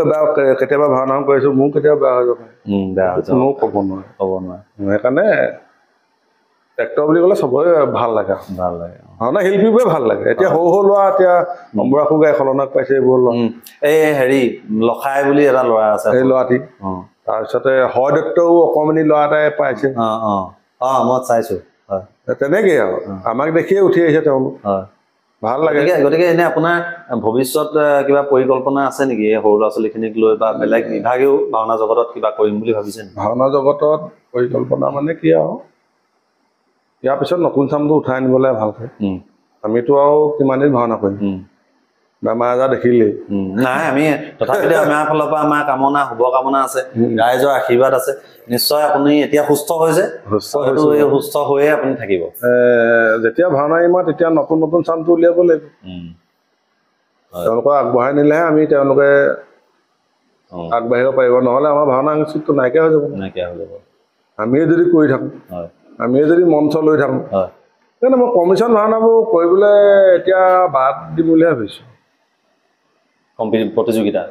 কেতিয়াবা ভাওনা কৰিছোঁ মোৰ কেতিয়াবা বেয়া হৈ যাব ময়ো ক'ব নোৱাৰে সেইকাৰণে এক্টৰ বুলি ক'লে চবৰে ভাল লাগে ভাওনা শিল্পীবোৰে ভাল লাগে এতিয়া সৰু ল'ৰা এতিয়া অম্বৰাসু গাই খলনাক পাইছে এইবোৰ ল'ৰা এই হেৰি লখাই বুলি এটা ল'ৰা আছে সেই ল'ৰাটি তাৰপিছতে হৰদত্তও অকণমানি ল'ৰা এটাই পাইছে মই চাইছোঁ তেনেকেই আৰু আমাক দেখিয়ে উঠি আহিছে তেওঁলোক ভাল লাগে গতিকে এনে আপোনাৰ ভৱিষ্যত কিবা পৰিকল্পনা আছে নেকি এই সৰু ল'ৰা ছোৱালীখিনিক লৈ বা বেলেগ বিভাগেও ভাওনা জগতত কিবা কৰিম বুলি ভাবিছে ভাওনা জগতত পৰিকল্পনা মানে কি আৰু ইয়াৰ পিছত নতুন চামটো উঠাই আনিবলৈ ভালকৈ আমিতো আৰু কিমান দিন ভাওনা কৰিম বেমাৰ আজাৰ দেখিলেই নাই আমি তথাপিতো আমাৰ ফালৰ পৰা আমাৰ কামনা শুভকামনা আছে ৰাইজৰ আশীৰ্বাদ আছে নিশ্চয় আপুনি এতিয়া সুস্থ হৈছে সুস্থ হৈয়ে আপুনি থাকিব যেতিয়া ভাওনা ইমান তেতিয়া নতুন চামটো উলিয়াব লাগিব তেওঁলোকক আগবঢ়াই নিলেহে আমি তেওঁলোকে আগবাঢ়িব পাৰিব নহ'লে আমাৰ ভাওনা সংস্কৃতিটো নাইকিয়া হৈ যাব আমিয়ে যদি কৰি থাকোঁ আমিয়ে যদি মঞ্চ লৈ থাকোঁ সেইকাৰণে মই কমিশ্যন ভাওনাবোৰ কৰিবলৈ এতিয়া বাদ দিম বুলি ভাবিছোঁ প্ৰতিযোগিতা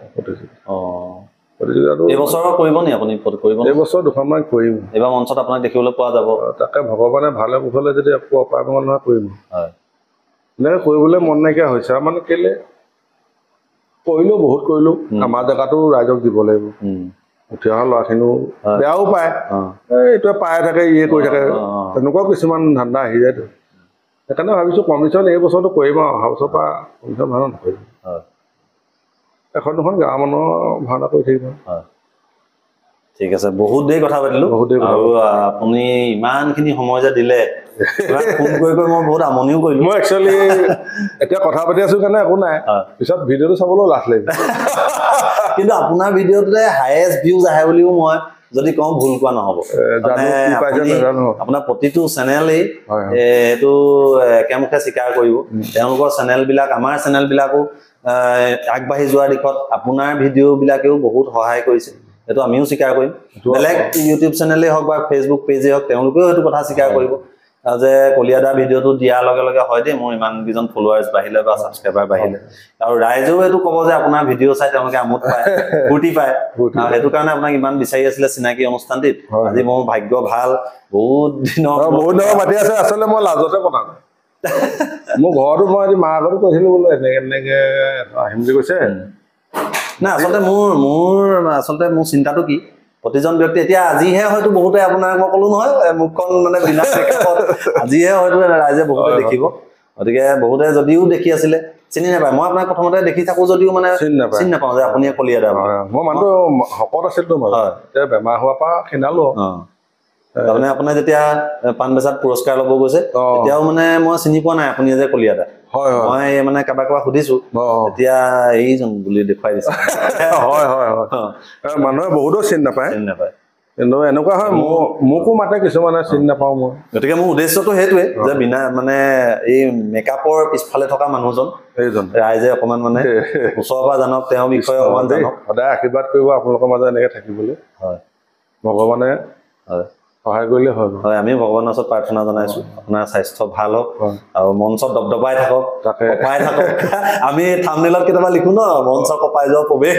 প্ৰতিযোগিতাটো এইবছৰ কৰিব নি আপুনি কৰিব এইবছৰ দুখনমান কৰিম এইবাৰ মঞ্চত আপোনাক দেখিবলৈ পোৱা যাব তাকে ভগৱানে ভালে কুশলে যদি একো অপায়মংগল নহয় কৰিম এনেকৈ কৰিবলৈ মন নাইকিয়া হৈছে আৰু মানে কেলৈ কৰিলোঁ বহুত কৰিলোঁ আমাৰ জেগাটো ৰাইজক দিব লাগিব উঠি অহা ল'ৰাখিনিও বেয়াও পায় এইটোৱে পাই থাকে ইয়ে কৰি থাকে তেনেকুৱাও কিছুমান ধান্দা আহি যায়তো সেইকাৰণে ভাবিছোঁ কমিশ্যন এই বছৰটো কৰিম আৰু অহা বছৰৰ পৰা কমিশ্যন ভাওনা নকৰিম এখন দুখন গাঁৱৰ মানুহৰ ভাওনা কৰি থাকিব ঠিক আছে বহুত দেৰি কথা পাতিলোঁ আৰু আপুনি ইমানখিনি সময় যে দিলে ফোন কৰি মই বহুত আমনিও কৰিলোঁ মই একচুৱেলি এতিয়া কথা পাতি আছোঁ কাৰণে একো নাই পিছত ভিডিঅ'টো চাবলৈও লাজ লাগিব কিন্তু আপোনাৰ ভিডিঅ'টোতে হায়েষ্ট ভিউজ আহে বুলিও মই যদি কওঁ ভুল কোৱা নহ'ব আপোনাৰ প্ৰতিটো চেনেলেই এইটো একেমুখে স্বীকাৰ কৰিব তেওঁলোকৰ চেনেলবিলাক আমাৰ চেনেলবিলাকো আগবাঢ়ি যোৱাৰ দিশত আপোনাৰ ভিডিঅ'বিলাকেও বহুত সহায় কৰিছে এইটো আমিও স্বীকাৰ কৰিম বেলেগ ইউটিউব চেনেলেই হওক বা ফেচবুক পেজেই হওক তেওঁলোকেও এইটো কথা স্বীকাৰ কৰিব যে কলিয়াদাৰ ভিডিঅ'টো দিয়াৰ লগে লগে হয় দেই মোৰ ইমানকেইজন ফলোৱাৰ্ছ বাঢ়িলে বা ছাবস্ক্ৰাইবাৰ বাঢ়িলে আৰু ৰাইজেও এইটো ক'ব যে আপোনাৰ ভিডিঅ' চাই তেওঁলোকে আমোদ পায় ফূৰ্তি পায় সেইটো কাৰণে আপোনাক ইমান বিচাৰি আছিলে চিনাকি অনুষ্ঠানটিত আজি মোৰ ভাগ্য ভাল বহুত দিনৰ মাতি আছে আচলতে মই লাজতে পতা নাই মোৰ ঘৰতো মই আজি মাৰ আগতো কৈছিলোঁ বোলো এনেকে আহিম বুলি কৈছে নাই আচলতে মোৰ চিন্তাটো কি প্ৰতিজন ব্যক্তি এতিয়া আজিহে হয়তো বহুতে আপোনাক মই ক'লো নহয় মুখখন মানে বিনা মেকআপত আজিহে হয়তো ৰাইজে বহুতে দেখিব গতিকে বহুতে যদিও দেখি আছিলে চিনি নাপায় মই আপোনাক প্ৰথমতে দেখি থাকোঁ যদিও মানে চিনি নাপাওঁ যে আপুনি কলিয়াদা মই মানুহটো শকত আছিলতো এতিয়া বেমাৰ হোৱাৰ পৰা ক্ষীণালো তাৰমানে আপোনাৰ যেতিয়া পাণবজাৰত পুৰস্কাৰ ল'ব গৈছে তেতিয়াও মানে মই চিনি পোৱা নাই আপুনি যে কলিয়াদা মই মানে কাৰোবাক সুধিছো এতিয়া এইজন বুলি দেখুৱাই দিছে মানুহে বহুতো চিনি নাপায় কিন্তু এনেকুৱা হয় মোকো মাতে কিছুমানে চিনি নাপাওঁ মই গতিকে মোৰ উদ্দেশ্যটো সেইটোৱে যে বিনা মানে এই মেকআপৰ পিছফালে থকা মানুহজন এইজন ৰাইজে অকণমান মানে ওচৰৰ পৰা জানক তেওঁৰ বিষয়ে অকণমান জানক সদায় আশীৰ্বাদ কৰিব আপোনালোকৰ মাজত এনেকৈ থাকিবলৈ ভগৱানে সহায় কৰিলে হয় আমি ভগৱানৰ ওচৰত প্ৰাৰ্থনা জনাইছো আপোনাৰ স্বাস্থ্য ভাল হওক আৰু মঞ্চত দবদবাই থাকক কপাই থাকক আমি থাম্বনেইলত কেতিয়াবা লিখো ন মঞ্চ কপাই যোৱা প্ৰৱেশ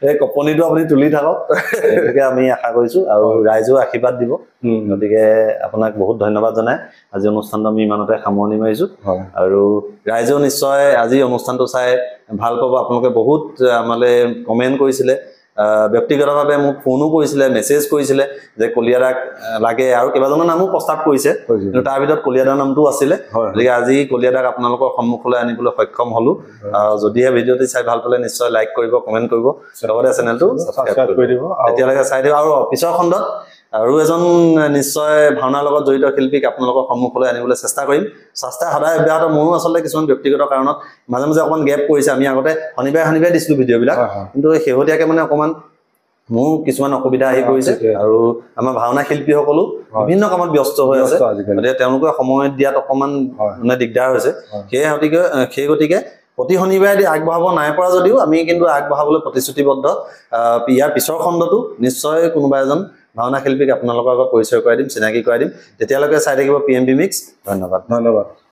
এই কপনিটো আপুনি তুলি থাকক গতিকে আমি আশা কৰিছো আৰু ৰাইজেও আশীৰ্বাদ দিব গতিকে আপোনাক বহুত ধন্যবাদ জনাই আজি অনুষ্ঠানটো আমি ইমানতে সামৰণি মাৰিছো আৰু ৰাইজেও নিশ্চয় আজি অনুষ্ঠানটো চাই ভাল পাব আপোনালোকে বহুত আমালে কমেণ্ট কৰিছিলে ব্যক্তিগতভাৱে মোক ফোনো কৰিছিলে মেছেজ কৰিছিলে যে কলিয়াদাক লাগে আৰু কেইবাজনৰ নামো প্ৰস্তাৱ কৰিছে কিন্তু তাৰ ভিতৰত কলিয়াদাৰ নামটো আছিলে গতিকে আজি কলিয়াদাক আপোনালোকৰ সন্মুখলৈ আনিবলৈ সক্ষম হলো যদিহে ভিডিঅ'টি চাই ভাল পালে নিশ্চয় লাইক কৰিব কমেণ্ট কৰিব লগতে চেনেলটো ছাবস্ক্ৰাইব কৰি দিব এতিয়ালৈকে চাই দিব আৰু পিছৰ খণ্ডত আৰু এজন নিশ্চয় ভাওনাৰ লগত জড়িত শিল্পীক আপোনালোকৰ সন্মুখলৈ আনিবলৈ চেষ্টা কৰিম চেষ্টা সদায় অব্যাহত মোৰো আচলতে কিছুমান ব্যক্তিগত কাৰণত মাজে মাজে অকণমান গেপ কৰিছে আমি আগতে শনিবাৰে দিছিলোঁ ভিডিঅ'বিলাক কিন্তু শেহতীয়াকৈ মানে অকণমান মোৰ কিছুমান অসুবিধা আহি পৰিছে আৰু আমাৰ ভাওনা শিল্পীসকলো বিভিন্ন কামত ব্যস্ত হৈ আছে গতিকে তেওঁলোকে সময় দিয়াত অকণমান মানে দিগদাৰ হৈছে সেই গতিকে প্ৰতি শনিবাৰে আগবঢ়াব নাই পৰা যদিও আমি কিন্তু আগবঢ়াবলৈ প্ৰতিশ্ৰুতিবদ্ধ ইয়াৰ পিছৰ খণ্ডটো নিশ্চয় কোনোবা এজন ভাওনা শিল্পীক আপোনালোকৰ আগত পৰিচয় কৰাই দিম চিনাকি কৰাই দিম তেতিয়ালৈকে চাই থাকিব PMB মিক্স ধন্যবাদ